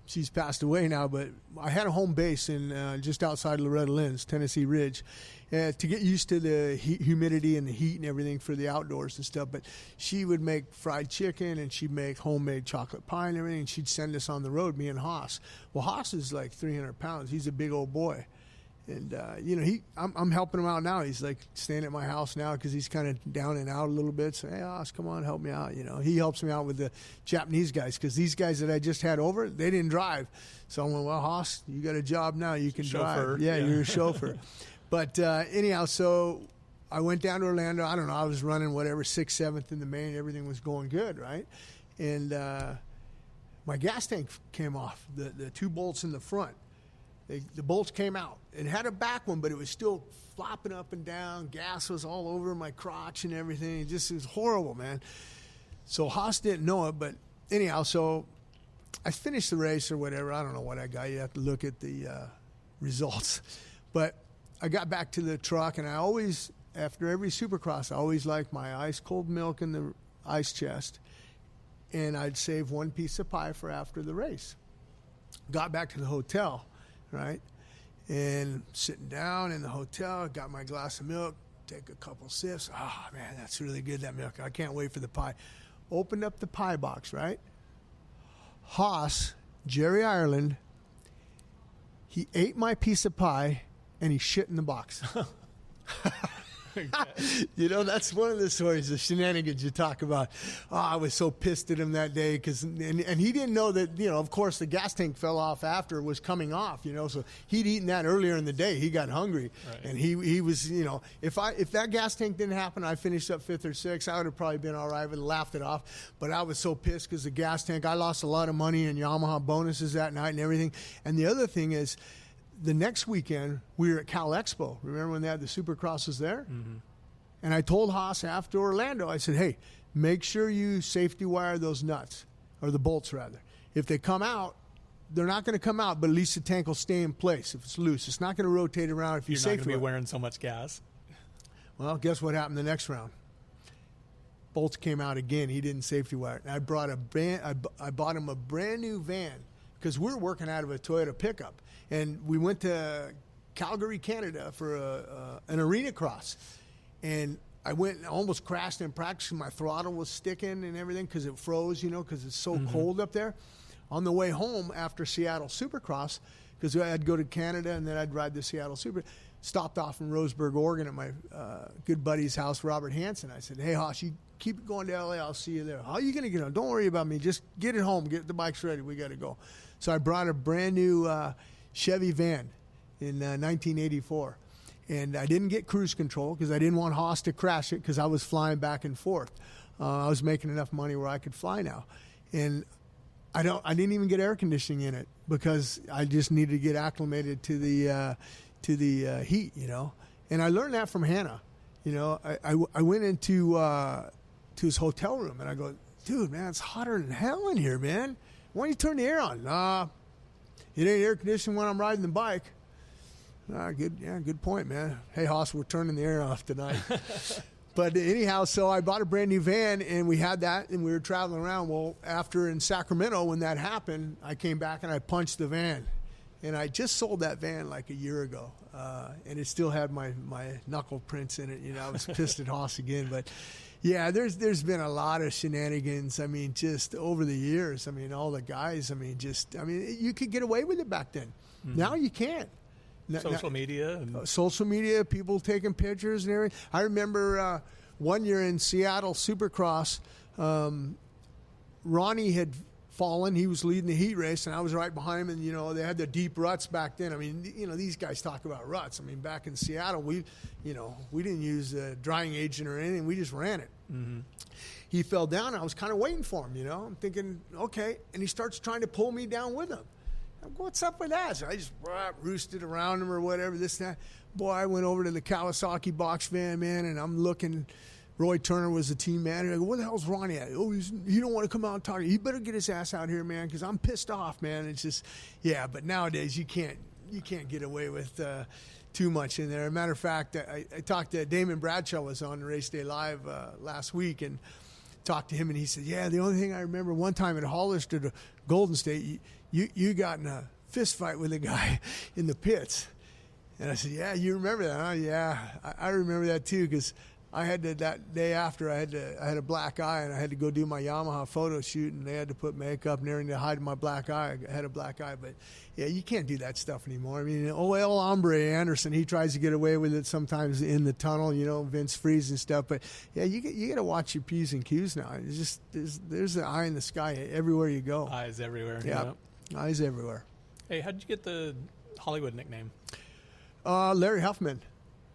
she's passed away now, but I had a home base in just outside Loretta Lynn's, Tennessee Ridge, to get used to the humidity and the heat and everything for the outdoors and stuff. But she would make fried chicken, and she'd make homemade chocolate pie and everything, and she'd send us on the road, me and Haas. Well, Haas is like 300 pounds. He's a big old boy. And I'm helping him out now. He's like staying at my house now because he's kind of down and out a little bit. So, hey, Hoss, come on, help me out. He helps me out with the Japanese guys because these guys that I just had over, they didn't drive. So I went, well, Hoss, you got a job now. You can chauffeur. drive. Yeah, you're a chauffeur. But anyhow, so I went down to Orlando. I don't know. I was running whatever, 6th, 7th in the main. Everything was going good, right? And my gas tank came off, the 2 bolts in the front. The bolts came out. It had a back one, but it was still flopping up and down. Gas was all over my crotch and everything. It was horrible, man. So Haas didn't know it, but anyhow, so I finished the race or whatever. I don't know what I got. You have to look at the results. But I got back to the truck, and I always, after every Supercross, I always liked my ice-cold milk in the ice chest, and I'd save 1 piece of pie for after the race. Got back to the hotel, right? And sitting down in the hotel, got my glass of milk, take a couple sips. Oh, man, that's really good, that milk. I can't wait for the pie. Opened up the pie box, right? Haas, Jerry Ireland, he ate my piece of pie, and he shit in the box. That's one of the stories, the shenanigans you talk about. Oh, I was so pissed at him that day and he didn't know that, of course, the gas tank fell off after it was coming off, so he'd eaten that earlier in the day. He got hungry. Right. And he was, if that gas tank didn't happen, I finished up 5th or 6th, I would have probably been all right and laughed it off. But I was so pissed because the gas tank, I lost a lot of money in Yamaha bonuses that night and everything. And the other thing is, the next weekend, we were at Cal Expo. Remember when they had the Supercrosses there? Mm-hmm. And I told Haas after Orlando, I said, hey, make sure you safety wire those nuts, or the bolts rather. If they come out, they're not going to come out, but at least the tank will stay in place if it's loose. It's not going to rotate around if you safety wire. You're not going to be wearing so much gas. Well, guess what happened the next round? Bolts came out again. He didn't safety wire. And I bought him a brand new van because we're working out of a Toyota pickup. And we went to Calgary, Canada for an arena cross. And I went and almost crashed in practice. My throttle was sticking and everything because it froze, because it's so cold up there. On the way home after Seattle Supercross, because I'd go to Canada and then I'd ride the Seattle Super, stopped off in Roseburg, Oregon at my good buddy's house, Robert Hansen. I said, hey, Hoss, you keep it going to L.A. I'll see you there. How are you going to get home? Don't worry about me. Just get it home. Get the bikes ready. We got to go. So I brought a brand new Chevy van in 1984. And I didn't get cruise control because I didn't want Haas to crash it because I was flying back and forth. I was making enough money where I could fly now. And I didn't even get air conditioning in it because I just needed to get acclimated to the heat, And I learned that from Hannah. I went into to his hotel room and I go, dude, man, it's hotter than hell in here, man. Why don't you turn the air on? It ain't air conditioning when I'm riding the bike. Good point, man. Hey, Haas, we're turning the air off tonight. But anyhow, so I bought a brand new van, and we had that, and we were traveling around. Well, after in Sacramento, when that happened, I came back and I punched the van. And I just sold that van like a year ago, and it still had my knuckle prints in it. I was pissed at Haas again. But, yeah, there's been a lot of shenanigans, just over the years. All the guys, you could get away with it back then. Mm-hmm. Now you can't. Social media, people taking pictures and everything. I remember one year in Seattle Supercross, Ronnie had fallen. He was leading the heat race, and I was right behind him. And they had the deep ruts back then. These guys talk about ruts. Back in Seattle, we didn't use drying agent or anything. We just ran it. Mm-hmm. He fell down. I was kind of waiting for him. I'm thinking, okay, and he starts trying to pull me down with him. What's up with that? So I just roosted around him or whatever, this and that. Boy, I went over to the Kawasaki box van, man, and I'm looking. Roy Turner was the team manager. I go, where the hell's Ronnie at? Oh, he don't want to come out and talk. He better get his ass out here, man, because I'm pissed off, man. It's just, yeah, but nowadays you can't get away with too much in there. As a matter of fact, I talked to Damon Bradshaw, was on Race Day Live last week, and talked to him, and he said, yeah, the only thing I remember one time at Hollister, Golden State, you got in a fist fight with a guy in the pits. And I said, yeah, you remember that, huh? Yeah, I remember that too, because I had to, that day after, I had a black eye, and I had to go do my Yamaha photo shoot, and they had to put makeup and everything to hide my black eye. I had a black eye, but yeah, you can't do that stuff anymore. I mean, ONeal Hombre Anderson, he tries to get away with it sometimes in the tunnel, Vince Freeze and stuff. But yeah, you got to watch your P's and Q's now. It's just there's an eye in the sky everywhere you go. Eyes everywhere. Yeah, eyes everywhere. Hey, how did you get the Hollywood nickname? Larry Hoffman.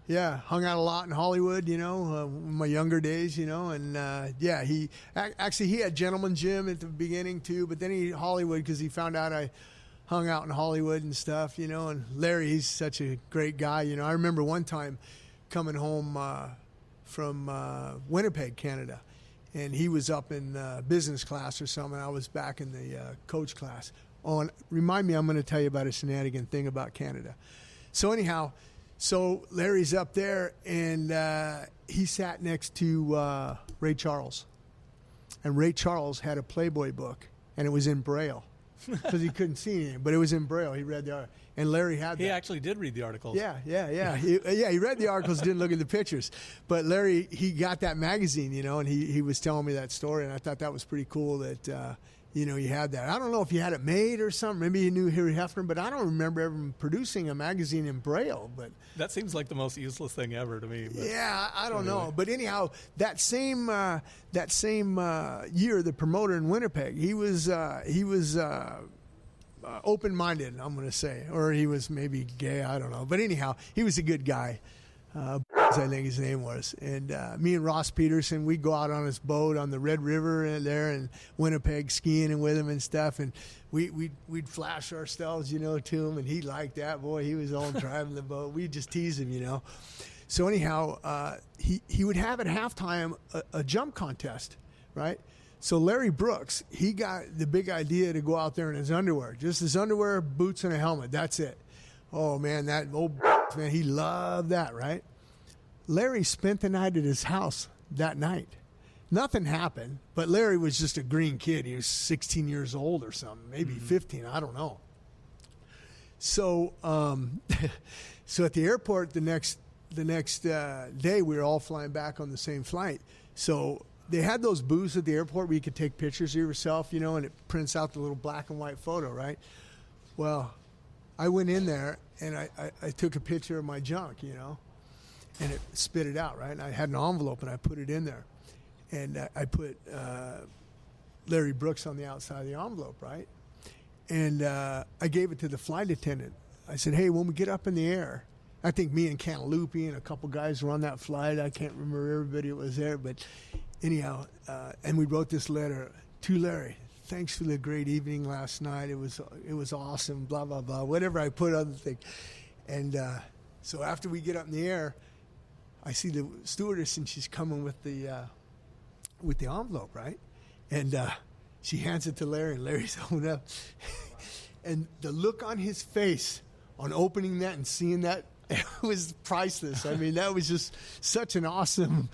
Yeah, hung out a lot in Hollywood, in my younger days, and yeah, he had Gentleman Jim at the beginning too, but then he Hollywood because he found out I hung out in Hollywood and stuff, and Larry, he's such a great guy, I remember one time coming home from Winnipeg, Canada, and he was up in business class or something. I was back in the coach class. Oh, and remind me, I'm going to tell you about a shenanigan thing about Canada. So anyhow, Larry's up there, and he sat next to Ray Charles. And Ray Charles had a Playboy book, and it was in Braille because he couldn't see anything, but it was in Braille. He read the article, and Larry had that. He actually did read the articles. Yeah. He read the articles, didn't look at the pictures. But Larry, he got that magazine, and he was telling me that story, and I thought that was pretty cool that he had that. I don't know if he had it made or something. Maybe he knew Harry Hefner, but I don't remember ever producing a magazine in Braille. But that seems like the most useless thing ever to me. But yeah, I don't know. But anyhow, that same year, the promoter in Winnipeg, he was open-minded, I'm going to say, or he was maybe gay. I don't know. But anyhow, he was a good guy. I think his name was. And me and Ross Peterson, we'd go out on his boat on the Red River there in Winnipeg skiing and with him and stuff. And we'd flash ourselves, to him. And he liked that. Boy, he was on driving the boat. We'd just tease him, So anyhow, he would have at halftime a jump contest, right? So Larry Brooks, he got the big idea to go out there in his underwear. Just his underwear, boots, and a helmet. That's it. Oh, man, that old man, he loved that, right? Larry spent the night at his house that night. Nothing happened, but Larry was just a green kid. He was 16 years old or something, maybe 15, I don't know. So so at the airport the next day, we were all flying back on the same flight. So they had those booths at the airport where you could take pictures of yourself, and it prints out the little black and white photo, right? Well, I went in there, and I took a picture of my junk, and it spit it out, right? And I had an envelope, and I put it in there. And I put Larry Brooks on the outside of the envelope, right? And I gave it to the flight attendant. I said, hey, when we get up in the air, I think me and Cantaloupe and a couple guys were on that flight. I can't remember everybody that was there. But anyhow, and we wrote this letter to Larry. Thanks for the great evening last night. It was awesome, blah, blah, blah, whatever I put on the thing. And so after we get up in the air, I see the stewardess, and she's coming with the envelope, right? And she hands it to Larry, and Larry's opening up. And the look on his face on opening that and seeing that, it was priceless. I mean, that was just such an awesome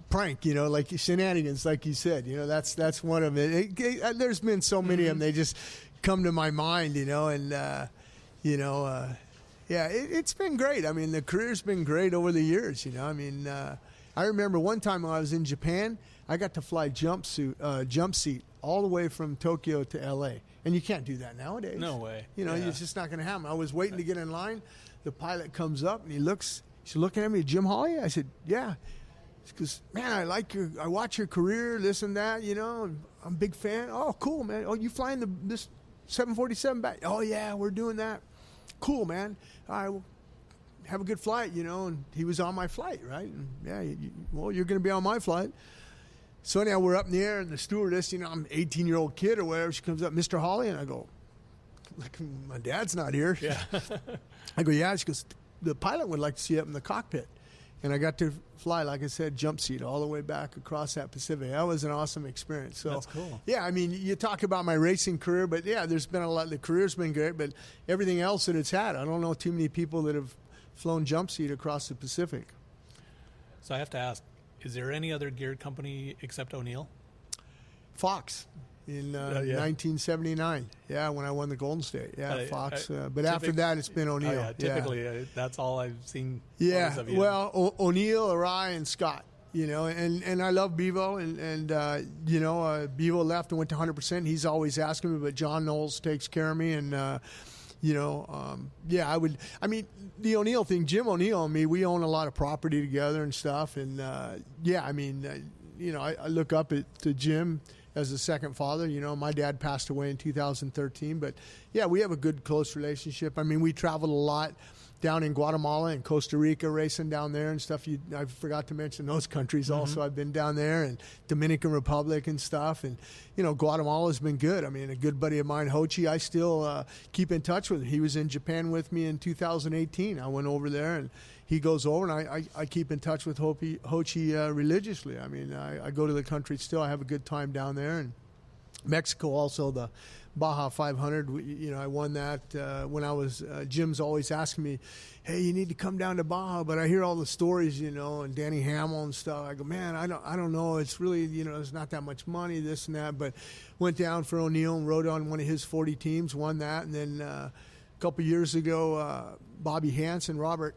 prank, like shenanigans, like you said. That's one of it. There's been so many of them. They just come to my mind, and yeah, it's been great. I mean, the career's been great over the years, I mean, I remember one time when I was in Japan, I got to fly Jumpseat all the way from Tokyo to L.A., and you can't do that nowadays. No way. It's just not going to happen. I was waiting to get in line. The pilot comes up, and he's looking at me, Jim Holley? I said, yeah. He goes, man, I watch your career, this and that, and I'm a big fan. Oh, cool, man. Oh, you flying this 747 back? Oh, yeah, we're doing that. Cool, man. All right, well, have a good flight, and he was on my flight, right? And yeah, you're going to be on my flight. So anyhow, we're up in the air, and the stewardess, I'm an 18-year-old kid or whatever, she comes up, Mr. Holley, and I go, look, my dad's not here. Yeah. I go, yeah. She goes, the pilot would like to see you up in the cockpit. And I got to fly, like I said, Jumpseat all the way back across that Pacific. That was an awesome experience. So, that's cool. Yeah, I mean, you talk about my racing career, but yeah, there's been a lot. The career's been great, but everything else that it's had, I don't know too many people that have flown Jumpseat across the Pacific. So I have to ask, is there any other gear company except ONeal? Fox. in 1979. Yeah, when I won the Golden State. Yeah, Fox. But after that, it's been ONeal. Oh, yeah, typically, that's all I've seen. Yeah, of you. well, ONeal, Arai, and Scott. And I love Bevo, Bevo left and went to 100%. He's always asking me, but John Knowles takes care of me, and I would. I mean, the ONeal thing, Jim ONeal and me, we own a lot of property together and stuff, and I look up to Jim as a second father. My dad passed away in 2013, but yeah, we have a good, close relationship. I mean, we traveled a lot down in Guatemala and Costa Rica, racing down there and stuff. I forgot to mention those countries also. I've been down there, and Dominican Republic and stuff. And, Guatemala's been good. I mean, a good buddy of mine, Hochi, I still keep in touch with him. He was in Japan with me in 2018. I went over there, and he goes over, and I keep in touch with Hochi religiously. I mean, I go to the country still. I have a good time down there. And Mexico also, the Baja 500, I won that when I was, Jim's always asking me, hey, you need to come down to Baja, but I hear all the stories, and Danny Hamill and stuff. I go, man, I don't know. It's really, there's not that much money, this and that, but went down for ONeal and rode on one of his 40 teams, won that. And then a couple years ago, Bobby Hansen, Robert,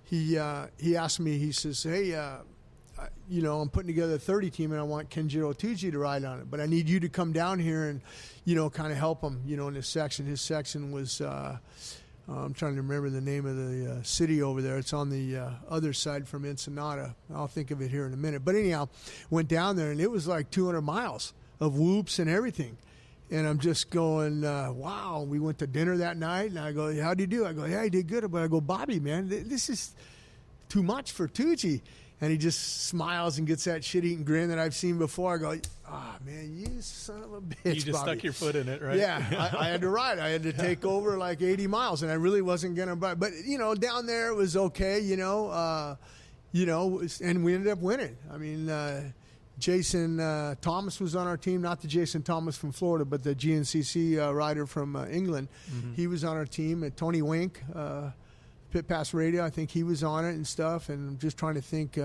he asked me, he says, hey, I'm putting together a 30 team, and I want Kenjiro Tuji to ride on it. But I need you to come down here and, kind of help him, in this section. His section was, I'm trying to remember the name of the city over there. It's on the other side from Ensenada. I'll think of it here in a minute. But anyhow, went down there, and it was like 200 miles of whoops and everything. And I'm just going, wow. We went to dinner that night, and I go, how'd you do? I go, yeah, I did good. But I go, Bobby, man, this is too much for Tuji. And he just smiles and gets that shit-eating grin that I've seen before. I go, man, you son of a bitch, You just Bobby. Stuck your foot in it, right? Yeah, I had to ride. I had to take over like 80 miles, and I really wasn't going to buy. But, down there it was okay, and we ended up winning. I mean, Jason Thomas was on our team, not the Jason Thomas from Florida, but the GNCC rider from England. Mm-hmm. He was on our team. And Tony Wink, Pit Pass Radio, I think he was on it and stuff, and I'm just trying to think,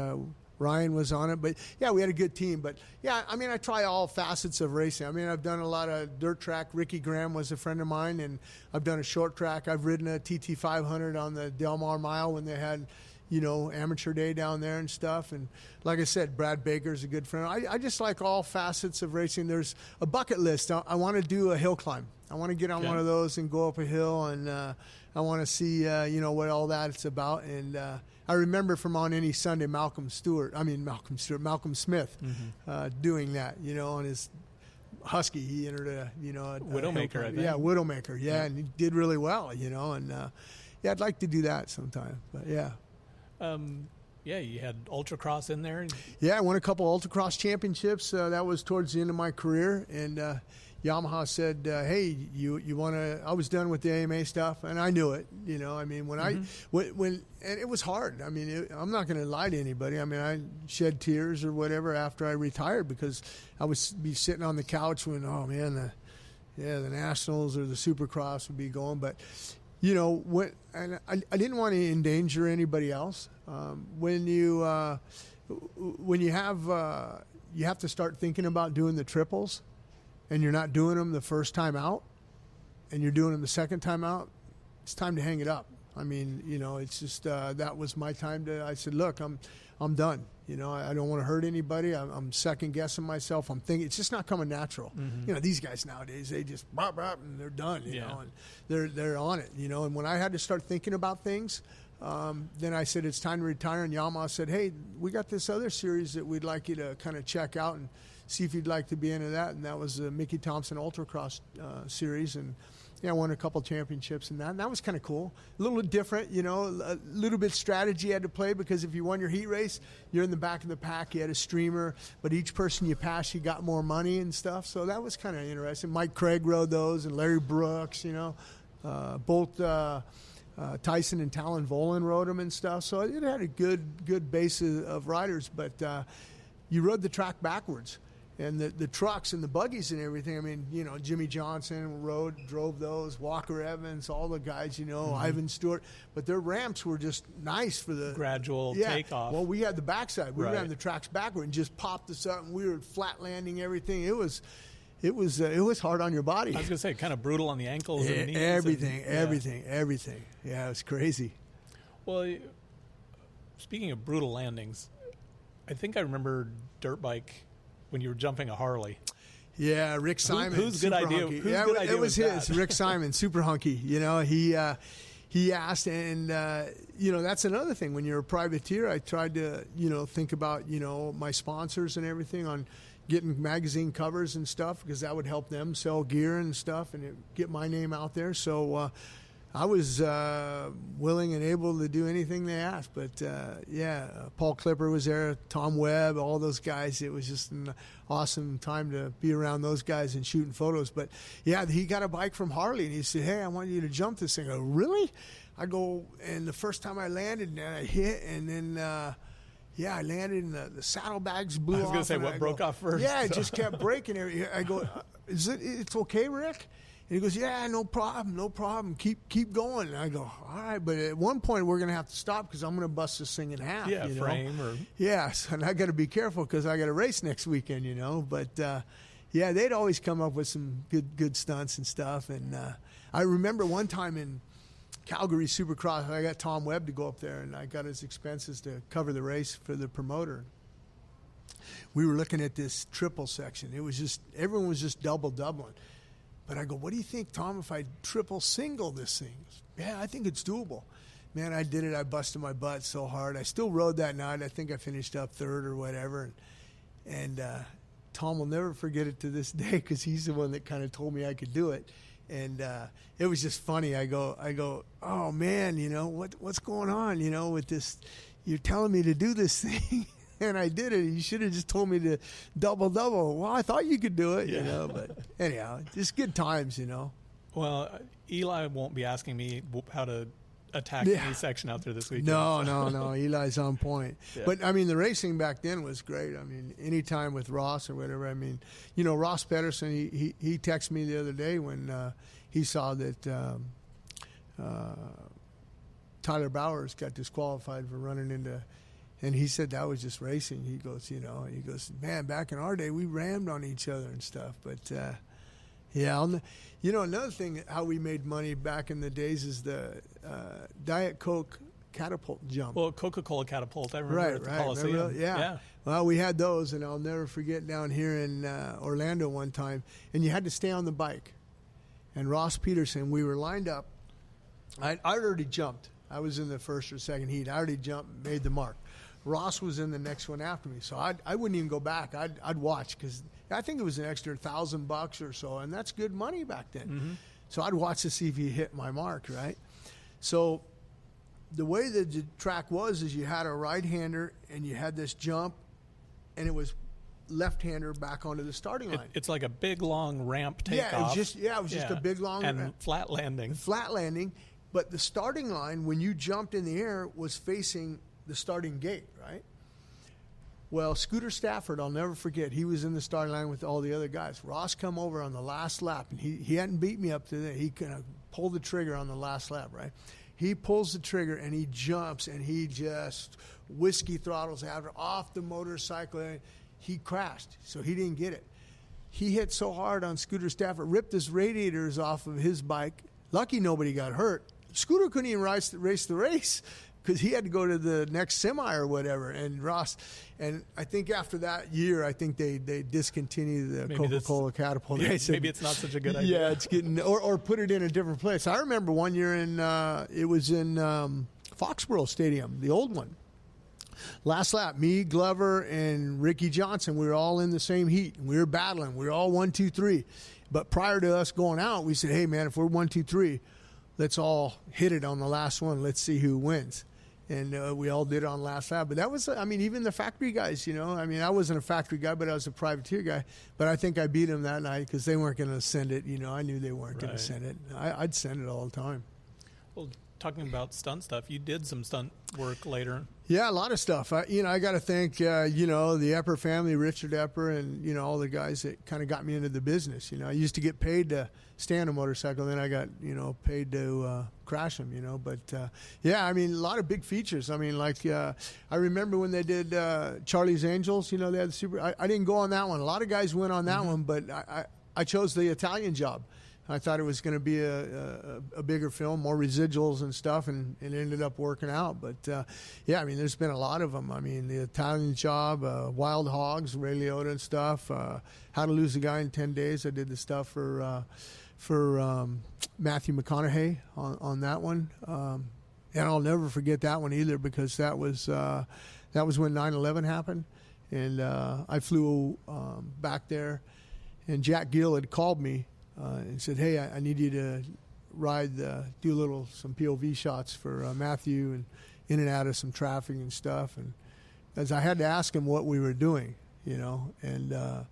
Ryan was on it. But, yeah, we had a good team. But, yeah, I mean, I try all facets of racing. I mean, I've done a lot of dirt track. Ricky Graham was a friend of mine, and I've done a short track. I've ridden a TT 500 on the Del Mar Mile when they had, amateur day down there and stuff. And, like I said, Brad Baker's a good friend. I just like all facets of racing. There's a bucket list. I want to do a hill climb. I want to get on one of those and go up a hill, and I want to see, what all that's about. And I remember from On Any Sunday, Malcolm Smith doing that, on his Husky. He entered a Widowmaker, I think. Yeah, Widowmaker. Yeah, and he did really well, and I'd like to do that sometime. But yeah. You had Ultracross in there. Yeah, I won a couple Ultracross championships. That was towards the end of my career, and Yamaha said, "Hey, you want to?" I was done with the AMA stuff, and I knew it. I mean, when and it was hard. I mean, I'm not going to lie to anybody. I mean, I shed tears or whatever after I retired because I would be sitting on the couch when, oh man, the Nationals or the Supercross would be going, but. And I didn't want to endanger anybody else. When you have to start thinking about doing the triples, and you're not doing them the first time out, and you're doing them the second time out, it's time to hang it up. I mean, it's just that was my time to. I said, look, I'm done. I don't want to hurt anybody. I'm second guessing myself. I'm thinking it's just not coming natural. Mm-hmm. These guys nowadays, they just bop, bop, and they're done. You know, and they're on it. And when I had to start thinking about things, then I said it's time to retire. And Yamaha said, hey, we got this other series that we'd like you to kind of check out and see if you'd like to be into that. And that was the Mickey Thompson Ultracross series. And I won a couple championships in that. And that was kind of cool. A little bit different, a little bit strategy you had to play because if you won your heat race, you're in the back of the pack. You had a streamer, but each person you passed, you got more money and stuff. So that was kind of interesting. Mike Craig rode those and Larry Brooks, both Tyson and Talon Volan rode them and stuff. So it had a good base of riders, but you rode the track backwards. And the trucks and the buggies and everything, I mean, Jimmy Johnson drove those, Walker Evans, all the guys, Ivan Stewart. But their ramps were just nice for the gradual takeoff. Well, we had the backside. We ran the tracks backward and just popped us up, and we were flat landing everything. It was it was hard on your body. I was going to say, kind of brutal on the ankles and knees. Everything. Yeah, it was crazy. Well, speaking of brutal landings, I think I remember dirt bike when you were jumping a Harley. Yeah, Rick Simon. Whose good idea? Hunky. Whose good idea it was his. that? Rick Simon, super hunky. You know, he asked, and you know, that's another thing. When you're a privateer, I tried to, you know, think about, you know, my sponsors and everything on getting magazine covers and stuff, because that would help them sell gear and stuff and get my name out there. So I was willing and able to do anything they asked. But Paul Clipper was there, Tom Webb, all those guys. It was just an awesome time to be around those guys and shooting photos. But yeah, he got a bike from Harley and he said, "Hey, I want you to jump this thing." I go, "Really?" I go, and the first time I landed, and I hit, and then I landed, and the saddlebags blew off. I was going to say, what broke off first? Yeah, it just kept breaking. I go, it's okay, Rick? And he goes, "Yeah, no problem. Keep going." And I go, "All right," but at one point we're going to have to stop because I'm going to bust this thing in half. Yeah, you know? frame or So and I got to be careful because I got a race next weekend, you know. But they'd always come up with some good stunts and stuff. And I remember one time in Calgary Supercross, I got Tom Webb to go up there, and I got his expenses to cover the race for the promoter. We were looking at this triple section. It was just everyone was just doubling. But I go, "What do you think, Tom, if I triple single this thing?" "Yeah, I think it's doable." Man, I did it. I busted my butt so hard. I still rode that night. I think I finished up third or whatever. And Tom will never forget it to this day because he's the one that kind of told me I could do it. And it was just funny. I go, "Oh, man, you know, what's going on, you know, with this? You're telling me to do this thing." And I did it. You should have just told me to double. Well, I thought you could do it, you know. But anyhow, just good times, you know. Well, Eli won't be asking me how to attack any section out there this weekend. No. Eli's on point. Yeah. But, I mean, the racing back then was great. I mean, anytime with Ross or whatever. I mean, you know, Ross Pedersen, he texted me the other day when he saw that Tyler Bowers got disqualified for running into – and he said that was just racing. He goes, "Man, back in our day, we rammed on each other and stuff." But, you know, another thing, how we made money back in the days is the Diet Coke Catapult jump. Well, Coca-Cola Catapult, I remember at the Coliseum. Remember? Yeah. Well, we had those, and I'll never forget down here in Orlando one time, and you had to stay on the bike. And Ross Peterson, we were lined up. I already jumped. I was in the first or second heat. I already jumped, made the mark. Ross was in the next one after me, so I wouldn't even go back. I'd watch because I think it was an extra $1,000 or so, and that's good money back then. Mm-hmm. So I'd watch to see if he hit my mark, right? So the way that the track was is you had a right-hander and you had this jump, and it was left-hander back onto the starting line. It's like a big long ramp takeoff. Yeah, it was just a big long and flat landing. Flat landing, but the starting line when you jumped in the air was facing the starting gate, right? Well, Scooter Stafford, I'll never forget, he was in the starting line with all the other guys. Ross come over on the last lap, and he hadn't beat me up to that. He kind of pulled the trigger on the last lap, right? He pulls the trigger, and he jumps, and he just whiskey throttles after off the motorcycle. He crashed, so he didn't get it. He hit so hard on Scooter Stafford, ripped his radiators off of his bike. Lucky nobody got hurt. Scooter couldn't even race the race because he had to go to the next semi or whatever. And Ross, and I think after that year, I think they discontinued the Coca-Cola Catapult. Maybe it's not such a good idea. Yeah, it's getting or put it in a different place. I remember one year it was in Foxborough Stadium, the old one. Last lap, me, Glover, and Ricky Johnson, we were all in the same heat. We were battling. We were all 1, 2, 3. But prior to us going out, we said, "Hey, man, if we're 1, 2, 3, let's all hit it on the last one. Let's see who wins." And we all did it on last lap. But that was, I mean, even the factory guys, you know. I mean, I wasn't a factory guy, but I was a privateer guy. But I think I beat them that night because they weren't going to send it. You know, I knew they weren't going to send it. I'd send it all the time. Well, talking about stunt stuff, you did some stunt work later. Yeah, a lot of stuff. I got to thank, the Epper family, Richard Epper, and, all the guys that kind of got me into the business. I used to get paid to stand a motorcycle, then I got, paid to crash them, But, I mean, a lot of big features. I mean, like, I remember when they did Charlie's Angels, they had the super. I didn't go on that one. A lot of guys went on that one, but I chose the Italian job. I thought it was going to be a bigger film, more residuals and stuff, and it ended up working out. But, yeah, I mean, there's been a lot of them. I mean, the Italian Job, Wild Hogs, Ray Liotta and stuff, How to Lose a Guy in 10 Days. I did the stuff for Matthew McConaughey on that one. And I'll never forget that one either, because that was when 9/11 happened. And I flew back there, and Jack Gill had called me and said, hey, I need you to do some POV shots for Matthew, and in and out of some traffic and stuff. And as I had to ask him what we were doing, and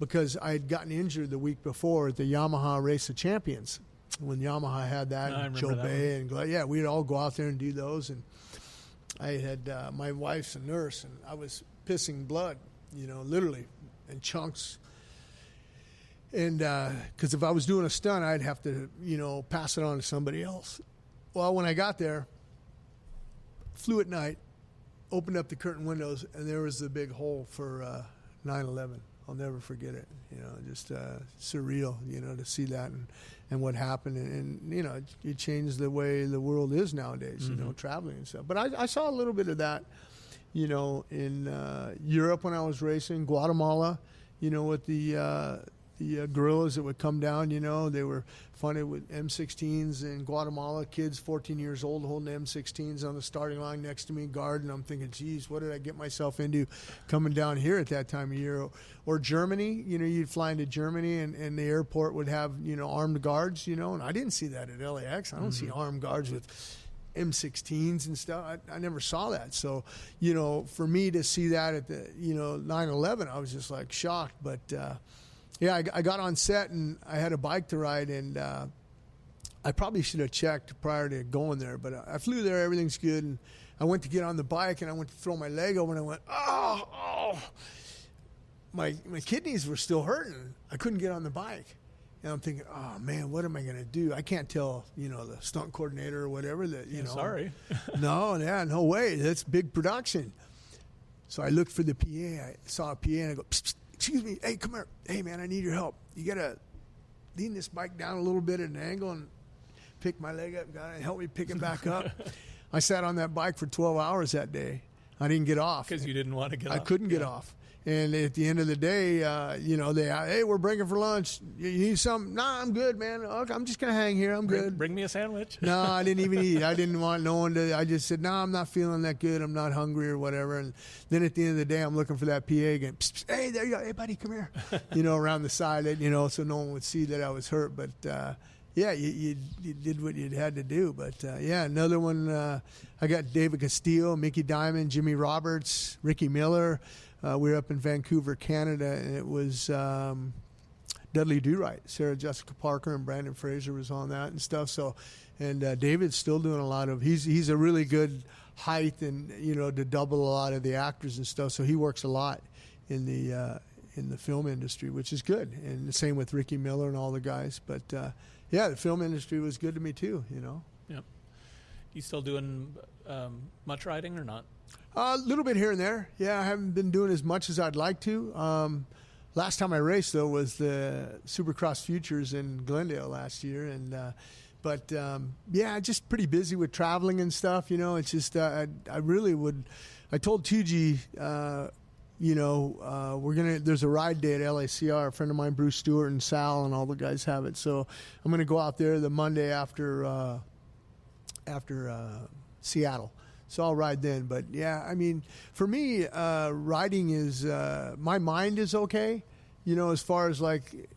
because I had gotten injured the week before at the Yamaha Race of Champions, when Yamaha had that, and Joe Bay, and we'd all go out there and do those. And I had my wife's a nurse, and I was pissing blood, literally, in chunks. And because if I was doing a stunt, I'd have to, pass it on to somebody else. Well, when I got there, flew at night, opened up the curtain windows, and there was the big hole for 9/11. I'll never forget it. Just surreal, to see that and what happened. And it changed the way the world is nowadays, traveling and stuff. But I saw a little bit of that, in Europe when I was racing, Guatemala, with the guerrillas that would come down, they were funded with M16s in Guatemala, kids 14 years old holding M16s on the starting line next to me, guarding. I'm thinking, geez, what did I get myself into coming down here at that time of year? Or Germany, you'd fly into Germany and the airport would have, armed guards, and I didn't see that at LAX. I don't see armed guards with M16s and stuff. I never saw that. So, for me to see that at the, 9/11, I was just like shocked. But, yeah, I got on set and I had a bike to ride, and I probably should have checked prior to going there, but I flew there, everything's good, and I went to get on the bike and I went to throw my leg over and I went, oh, my kidneys were still hurting. I couldn't get on the bike. And I'm thinking, oh man, what am I going to do? I can't tell, the stunt coordinator or whatever that, Sorry. No way. That's big production. So I looked for the PA. I saw a PA and I go, psst, psst. Excuse me, hey, come here. Hey, man, I need your help. You got to lean this bike down a little bit at an angle and pick my leg up. Got to help me pick it back up. I sat on that bike for 12 hours that day. I didn't get off. Because you didn't want to get off. I couldn't get off. And at the end of the day, hey, we're breaking for lunch. You need something? Nah, I'm good, man. Okay, I'm just going to hang here. I'm good. Bring me a sandwich. No, I didn't even eat. I didn't want no one to. I just said, no, I'm not feeling that good. I'm not hungry or whatever. And then at the end of the day, I'm looking for that PA again. Psst, psst, hey, there you go. Hey, buddy, come here. Around the side, so no one would see that I was hurt. But, yeah, you did what you had to do. But, yeah, another one, I got David Castillo, Mickey Diamond, Jimmy Roberts, Ricky Miller. We were up in Vancouver, Canada, and it was Dudley Do-Right. Sarah Jessica Parker and Brandon Fraser was on that and stuff. So, and David's still doing a lot of. He's a really good height and to double a lot of the actors and stuff. So he works a lot in the film industry, which is good. And the same with Ricky Miller and all the guys. But yeah, the film industry was good to me too. Yep. You still doing much riding or not? A little bit here and there. Yeah, I haven't been doing as much as I'd like to. Last time I raced, though, was the Supercross Futures in Glendale last year. And but yeah, just pretty busy with traveling and stuff. It's just I really would. I told Tuji, there's a ride day at LACR. A friend of mine, Bruce Stewart and Sal and all the guys have it. So I'm going to go out there the Monday after Seattle. So I'll ride then. But, yeah, I mean, for me, riding is my mind is okay, as far as, like,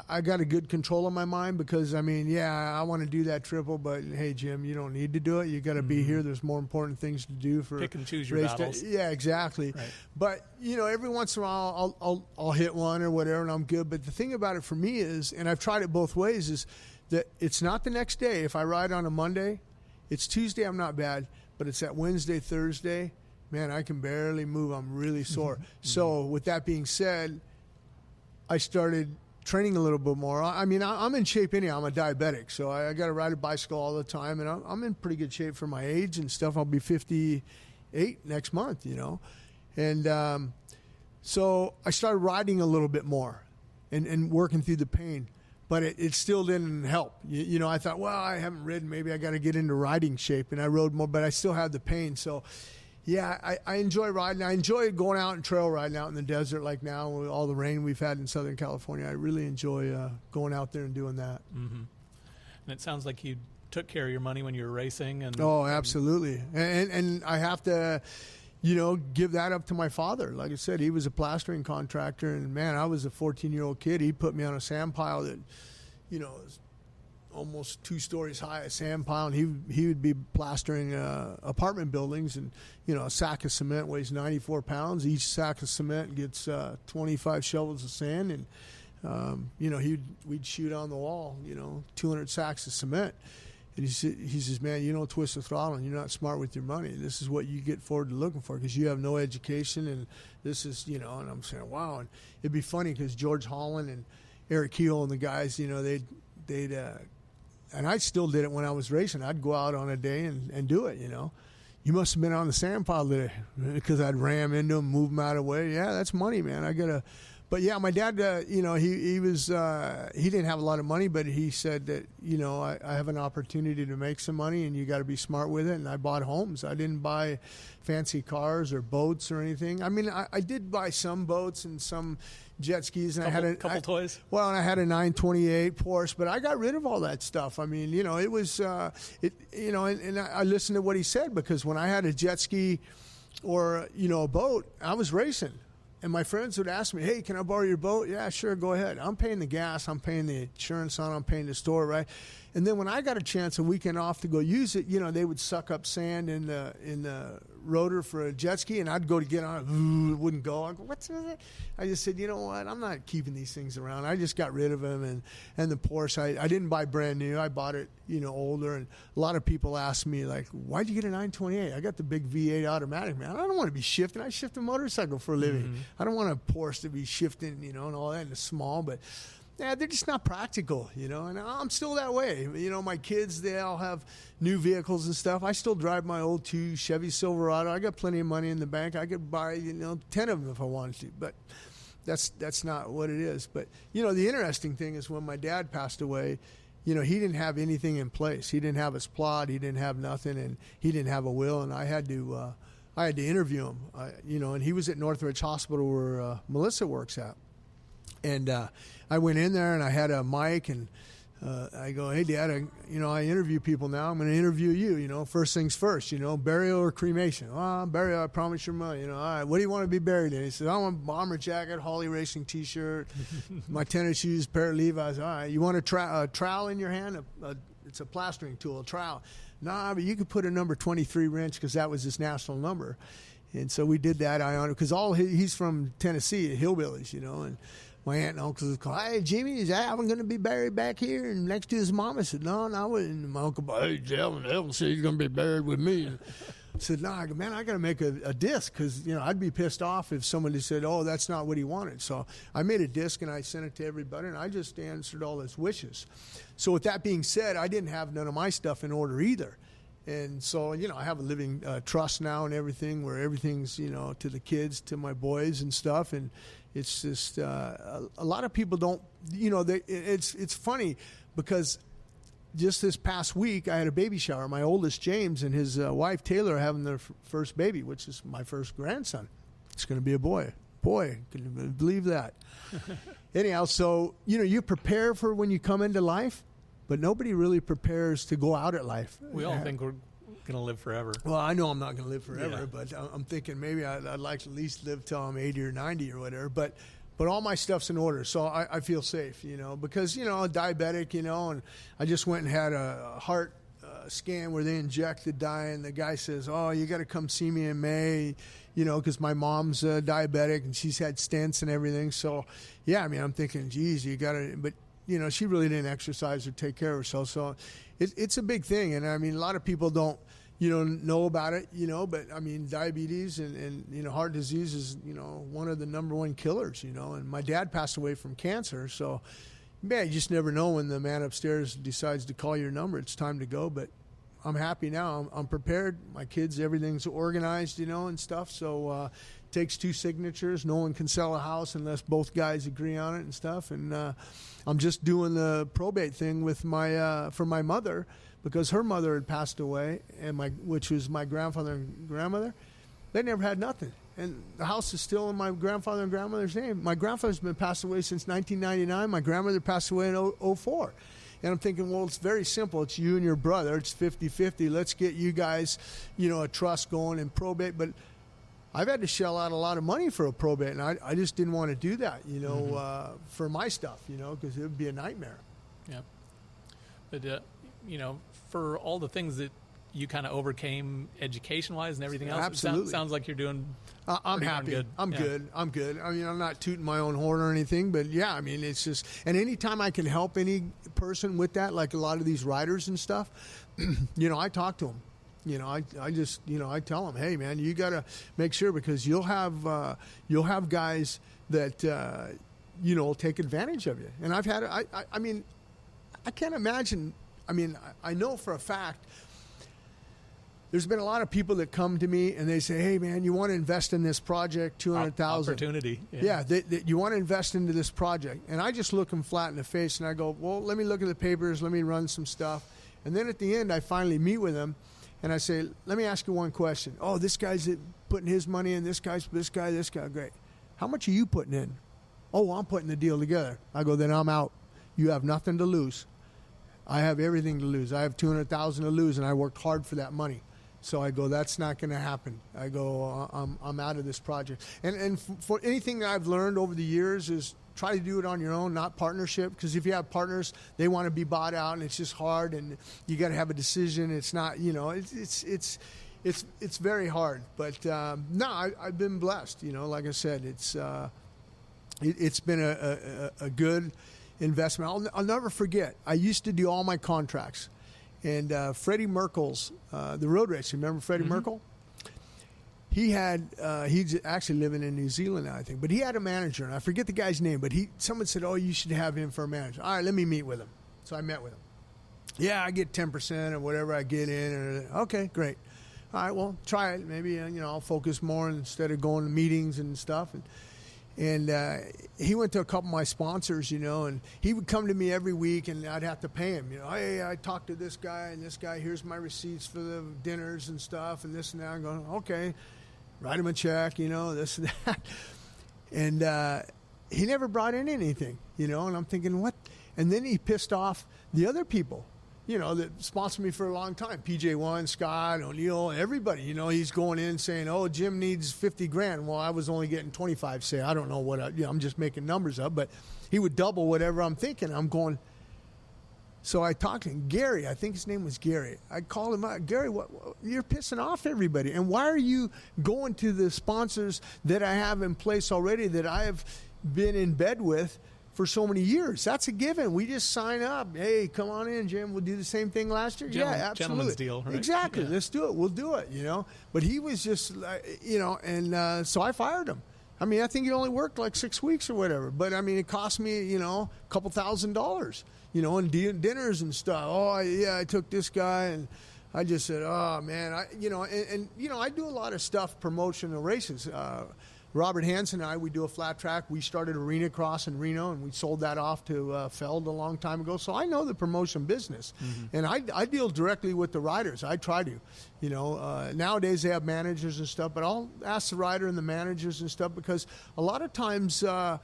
I got a good control of my mind because, I mean, yeah, I want to do that triple, but, hey, Jim, you don't need to do it. You got to be here. There's more important things to do for pick and choose your battles. Yeah, exactly. Right. But, every once in a while I'll hit one or whatever, and I'm good. But the thing about it for me is, and I've tried it both ways, is that it's not the next day. If I ride on a Monday, it's Tuesday, I'm not bad. But it's that Wednesday, Thursday, man, I can barely move. I'm really sore. So with that being said, I started training a little bit more. I mean, I'm in shape anyhow. I'm a diabetic, so I got to ride a bicycle all the time, and I'm in pretty good shape for my age and stuff. I'll be 58 next month, And so I started riding a little bit more. and working through the pain. But it still didn't help. You know, I thought, well, I haven't ridden. Maybe I got to get into riding shape. And I rode more, but I still had the pain. So, yeah, I enjoy riding. I enjoy going out and trail riding out in the desert like now with all the rain we've had in Southern California. I really enjoy going out there and doing that. Mm-hmm. And it sounds like you took care of your money when you were racing. Oh, absolutely. And I have to, you know, give that up to my father. Like I said, he was a plastering contractor, and man, I was a 14-year-old kid. He put me on a sand pile that, you know, was almost 2 stories high, a sand pile, and he would be plastering apartment buildings, and, you know, a sack of cement weighs 94 pounds. Each sack of cement gets 25 shovels of sand, and, you know, we'd shoot on the wall, you know, 200 sacks of cement. And he says, man, you don't twist the throttle and you're not smart with your money. This is what you get forward to looking for because you have no education. And this is, you know, and I'm saying, wow. And it'd be funny because George Holland and Eric Keel and the guys, you know, they'd and I still did it when I was racing. I'd go out on a day and do it, you know. You must have been on the sand pile today because I'd ram into them, move them out of the way. Yeah, that's money, man. I got to. But yeah, my dad, you know, he didn't have a lot of money, but he said that, you know, I have an opportunity to make some money and you got to be smart with it. And I bought homes. I didn't buy fancy cars or boats or anything. I mean, I did buy some boats and some jet skis, and I had a couple toys. Well, and I had a 928 Porsche, but I got rid of all that stuff. I mean, you know, it was, you know, and I listened to what he said because when I had a jet ski or, you know, a boat, I was racing. And my friends would ask me, hey, can I borrow your boat? Yeah, sure, go ahead. I'm paying the gas. I'm paying the insurance on it. I'm paying the store, right? And then when I got a chance a weekend off to go use it, you know, they would suck up sand in the rotor for a jet ski, and I'd go to get on it. It wouldn't go. I go, what's that? I just said, you know what? I'm not keeping these things around. I just got rid of them. And the Porsche, I didn't buy brand new. I bought it, you know, older. And a lot of people ask me, like, why'd you get a 928? I got the big V8 automatic, man. I don't want to be shifting. I shift a motorcycle for a living. Mm-hmm. I don't want a Porsche to be shifting, you know, and all that in the small. But yeah, they're just not practical, you know, and I'm still that way. You know, my kids, they all have new vehicles and stuff. I still drive my old 2 Chevy Silverado. I got plenty of money in the bank. I could buy, you know, 10 of them if I wanted to, but that's not what it is. But, you know, the interesting thing is when my dad passed away, you know, he didn't have anything in place. He didn't have his plot. He didn't have nothing, and he didn't have a will, and I had to interview him, you know, and he was at Northridge Hospital where Melissa works at. And I went in there and I had a mic and I go, hey, Dad, I interview people now. I'm going to interview you, you know, first things first, you know, burial or cremation. Oh, burial, I promise your money. You know, all right, what do you want to be buried in? He said, I want a bomber jacket, Holley racing T-shirt, my tennis shoes, pair of Levi's. All right, you want a trowel in your hand? It's a plastering tool, a trowel. Nah, but you could put a number 23 wrench because that was his national number. And so we did that. Because he's from Tennessee, hillbillies, you know, and my aunt and uncle would call, hey, Jimmy, is Alvin going to be buried back here and next to his mom? I said, no, I wouldn't. And my uncle, hey, Alvin said he's going to be buried with me. I said, no, man, I got to make a disc because, you know, I'd be pissed off if somebody said, oh, that's not what he wanted. So I made a disc and I sent it to everybody, and I just answered all his wishes. So with that being said, I didn't have none of my stuff in order either. And so, you know, I have a living trust now and everything where everything's, you know, to the kids, to my boys and stuff. And it's just a lot of people don't, you know, it's funny because just this past week I had a baby shower. My oldest, James, and his wife, Taylor, are having their first baby, which is my first grandson. It's going to be a boy. Boy, can you believe that? Anyhow, so, you know, you prepare for when you come into life, but nobody really prepares to go out at life. We all think we're going to live forever. Well, I know I'm not going to live forever, but I'm thinking maybe I'd like to at least live till I'm 80 or 90 or whatever. But all my stuff's in order, so I feel safe, you know, because, you know, diabetic, you know, and I just went and had a heart scan where they inject the dye, and the guy says, oh, you got to come see me in May, you know, because my mom's diabetic and she's had stents and everything. So, yeah, I mean, I'm thinking, geez, you got to, but you know, she really didn't exercise or take care of herself. So it's a big thing. And I mean, a lot of people don't, you know about it, you know, but I mean, diabetes and, you know, heart disease is, you know, one of the number one killers, you know, and my dad passed away from cancer. So, man, you just never know when the man upstairs decides to call your number. It's time to go. But I'm happy now. I'm prepared. My kids, everything's organized, and stuff. So takes 2 signatures. No one can sell a house unless both guys agree on it and stuff. And I'm just doing the probate thing with for my mother, because her mother had passed away, and which was my grandfather and grandmother. They never had nothing. And the house is still in my grandfather and grandmother's name. My grandfather's been passed away since 1999. My grandmother passed away in 2004. And I'm thinking, well, it's very simple. It's you and your brother. It's 50-50. Let's get you guys, a trust going and probate. But I've had to shell out a lot of money for a probate, and I just didn't want to do that, for my stuff, because it would be a nightmare. Yeah. But, for all the things that you kind of overcame education-wise and everything else, absolutely. It sounds like you're doing I'm happy. good. I'm good. I mean, I'm not tooting my own horn or anything, but yeah, I mean, it's just, and anytime I can help any person with that, like a lot of these riders and stuff, I talk to them. I just, I tell them, hey man, you got to make sure, because you'll have guys that, take advantage of you. And I've had, I mean, I can't imagine. I mean, I know for a fact, there's been a lot of people that come to me and they say, hey man, you want to invest in this project, $200,000. Opportunity. Yeah, you want to invest into this project. And I just look them flat in the face and I go, well, let me look at the papers, let me run some stuff. And then at the end, I finally meet with them and I say, let me ask you one question. Oh, this guy's putting his money in, this guy, great. How much are you putting in? Oh, I'm putting the deal together. I go, then I'm out. You have nothing to lose. I have everything to lose. I have $200,000 to lose, and I worked hard for that money. So I go, that's not going to happen. I go, I'm out of this project. And for anything that I've learned over the years is try to do it on your own, not partnership. Because if you have partners, they want to be bought out, and it's just hard, and you got to have a decision. It's not, it's very hard. But no, I've been blessed. Like I said, it's been a good investment. I'll never forget. I used to do all my contracts. And Freddie Merkel's, the road race, remember Freddie Merkel? He had, he's actually living in New Zealand now, I think. But he had a manager, and I forget the guy's name, but someone said, oh, you should have him for a manager. All right, let me meet with him. So I met with him. Yeah, I get 10% or whatever I get in. Okay, great. All right, well, try it. Maybe, I'll focus more instead of going to meetings and stuff. And he went to a couple of my sponsors, and he would come to me every week, and I'd have to pay him. Hey, I talked to this guy and this guy. Here's my receipts for the dinners and stuff and this and that. I'm going, okay, write him a check, this and that. And he never brought in anything, and I'm thinking, what? And then he pissed off the other people, that sponsored me for a long time. PJ1, Scott, ONeal, everybody, he's going in saying, oh, Jim needs $50,000. Well, I was only getting 25, say. I don't know what, I'm just making numbers up, but he would double whatever I'm thinking. I'm going, so I talked to him. Gary, I think his name was Gary. I called him out. Gary, what, you're pissing off everybody. And why are you going to the sponsors that I have in place already that I have been in bed with for so many years? That's a given. We just sign up. Hey, come on in, Jim. We'll do the same thing last year. Yeah, absolutely. Gentleman's deal, right? Exactly. Yeah. Let's do it. We'll do it, But he was just, and so I fired him. I mean, I think he only worked like 6 weeks or whatever. But, I mean, it cost me, a couple $1,000s, in dinners and stuff. Oh, I took this guy, and I just said, oh, man. I do a lot of stuff, promotional races. Robert Hansen and I, we do a flat track. We started Arena Cross in Reno, and we sold that off to Feld a long time ago. So I know the promotion business, and I deal directly with the riders. I try to, nowadays they have managers and stuff, but I'll ask the rider and the managers and stuff, because a lot of times the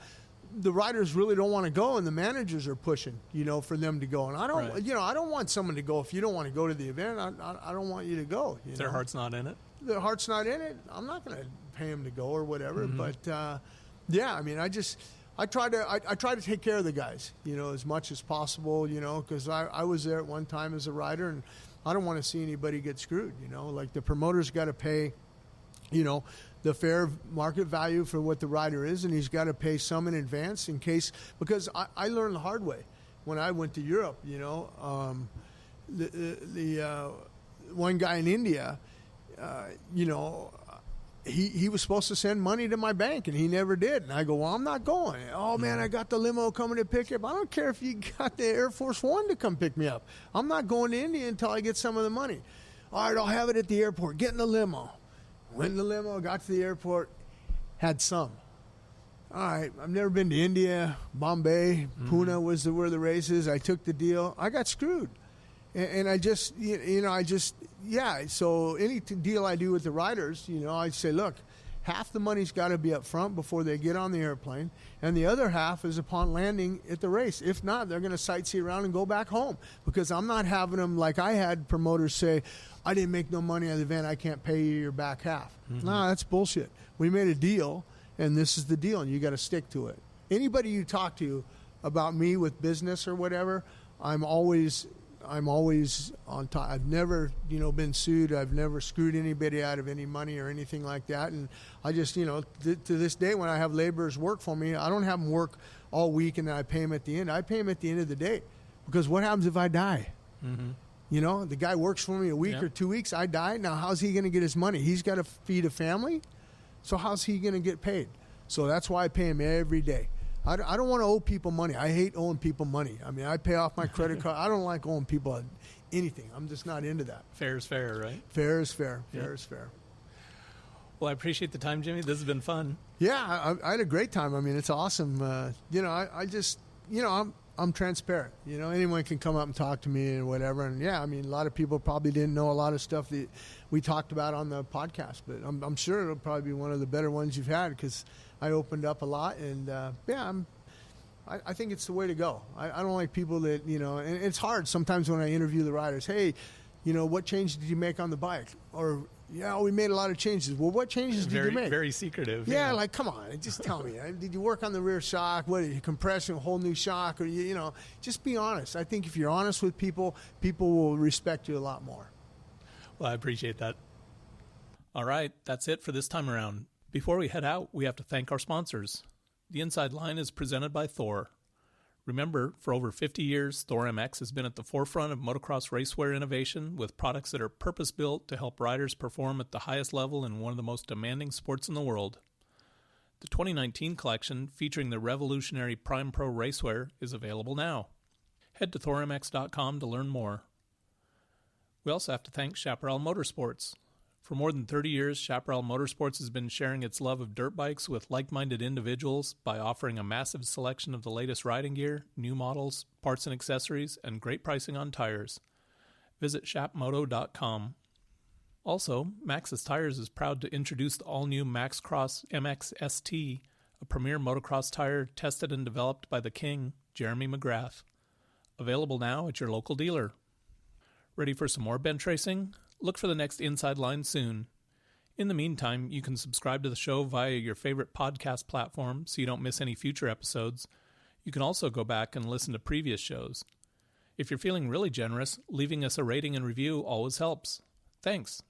riders really don't want to go, and the managers are pushing, for them to go. And I don't, Right. I don't want someone to go if you don't want to go to the event. I don't want you to go. Their heart's not in it. Their heart's not in it. I'm not going to pay him to go or whatever. But yeah, I mean, I try to take care of the guys, as much as possible, because I was there at one time as a rider, and I don't want to see anybody get screwed. Like the promoter's got to pay, the fair market value for what the rider is, and he's got to pay some in advance in case, because I learned the hard way when I went to Europe. The one guy in India, he was supposed to send money to my bank, and he never did. And I go, well, I'm not going. Oh, man, I got the limo coming to pick you up. I don't care if you got the Air Force One to come pick me up. I'm not going to India until I get some of the money. All right, I'll have it at the airport. Get in the limo. Went in the limo, got to the airport, had some. All right, I've never been to India, Bombay, Pune were the races. I took the deal. I got screwed. And I just, so any deal I do with the riders, I say, look, half the money's got to be up front before they get on the airplane, and the other half is upon landing at the race. If not, they're going to sightsee around and go back home, because I'm not having them like I had promoters say, I didn't make no money on the event, I can't pay you your back half. No, that's bullshit. We made a deal, and this is the deal, and you got to stick to it. Anybody you talk to about me with business or whatever, I'm always on top. I've never, been sued. I've never screwed anybody out of any money or anything like that. And I just, to this day, when I have laborers work for me, I don't have them work all week and then I pay them at the end. I pay them at the end of the day, because what happens if I die? The guy works for me a week or 2 weeks. I die. Now, how's he going to get his money? He's got to feed a family. So how's he going to get paid? So that's why I pay him every day. I don't want to owe people money. I hate owing people money. I mean, I pay off my credit card. I don't like owing people anything. I'm just not into that. Fair is fair, right? Fair is fair. Fair is fair. Well, I appreciate the time, Jimmy. This has been fun. Yeah, I had a great time. I mean, it's awesome. I'm transparent. Anyone can come up and talk to me and whatever. And yeah, I mean, a lot of people probably didn't know a lot of stuff that we talked about on the podcast, but I'm sure it'll probably be one of the better ones you've had, because I opened up a lot. And I think it's the way to go. I don't like people that, and it's hard sometimes when I interview the riders. Hey, what change did you make on the bike? Or, yeah, we made a lot of changes. Well, what changes did you make? Very secretive. Yeah, like, come on, just tell me. Did you work on the rear shock? What, did you compress a whole new shock? Or, just be honest. I think if you're honest with people, people will respect you a lot more. Well, I appreciate that. All right, that's it for this time around. Before we head out, we have to thank our sponsors. The Inside Line is presented by Thor. Remember, for over 50 years, Thor MX has been at the forefront of motocross racewear innovation with products that are purpose-built to help riders perform at the highest level in one of the most demanding sports in the world. The 2019 collection, featuring the revolutionary Prime Pro racewear, is available now. Head to thormx.com to learn more. We also have to thank Chaparral Motorsports. For more than 30 years, Chaparral Motorsports has been sharing its love of dirt bikes with like-minded individuals by offering a massive selection of the latest riding gear, new models, parts and accessories, and great pricing on tires. Visit chapmoto.com. Also, Maxxis Tires is proud to introduce the all-new MaxCross MX ST, a premier motocross tire tested and developed by the king, Jeremy McGrath. Available now at your local dealer. Ready for some more bench racing? Look for the next Inside Line soon. In the meantime, you can subscribe to the show via your favorite podcast platform so you don't miss any future episodes. You can also go back and listen to previous shows. If you're feeling really generous, leaving us a rating and review always helps. Thanks.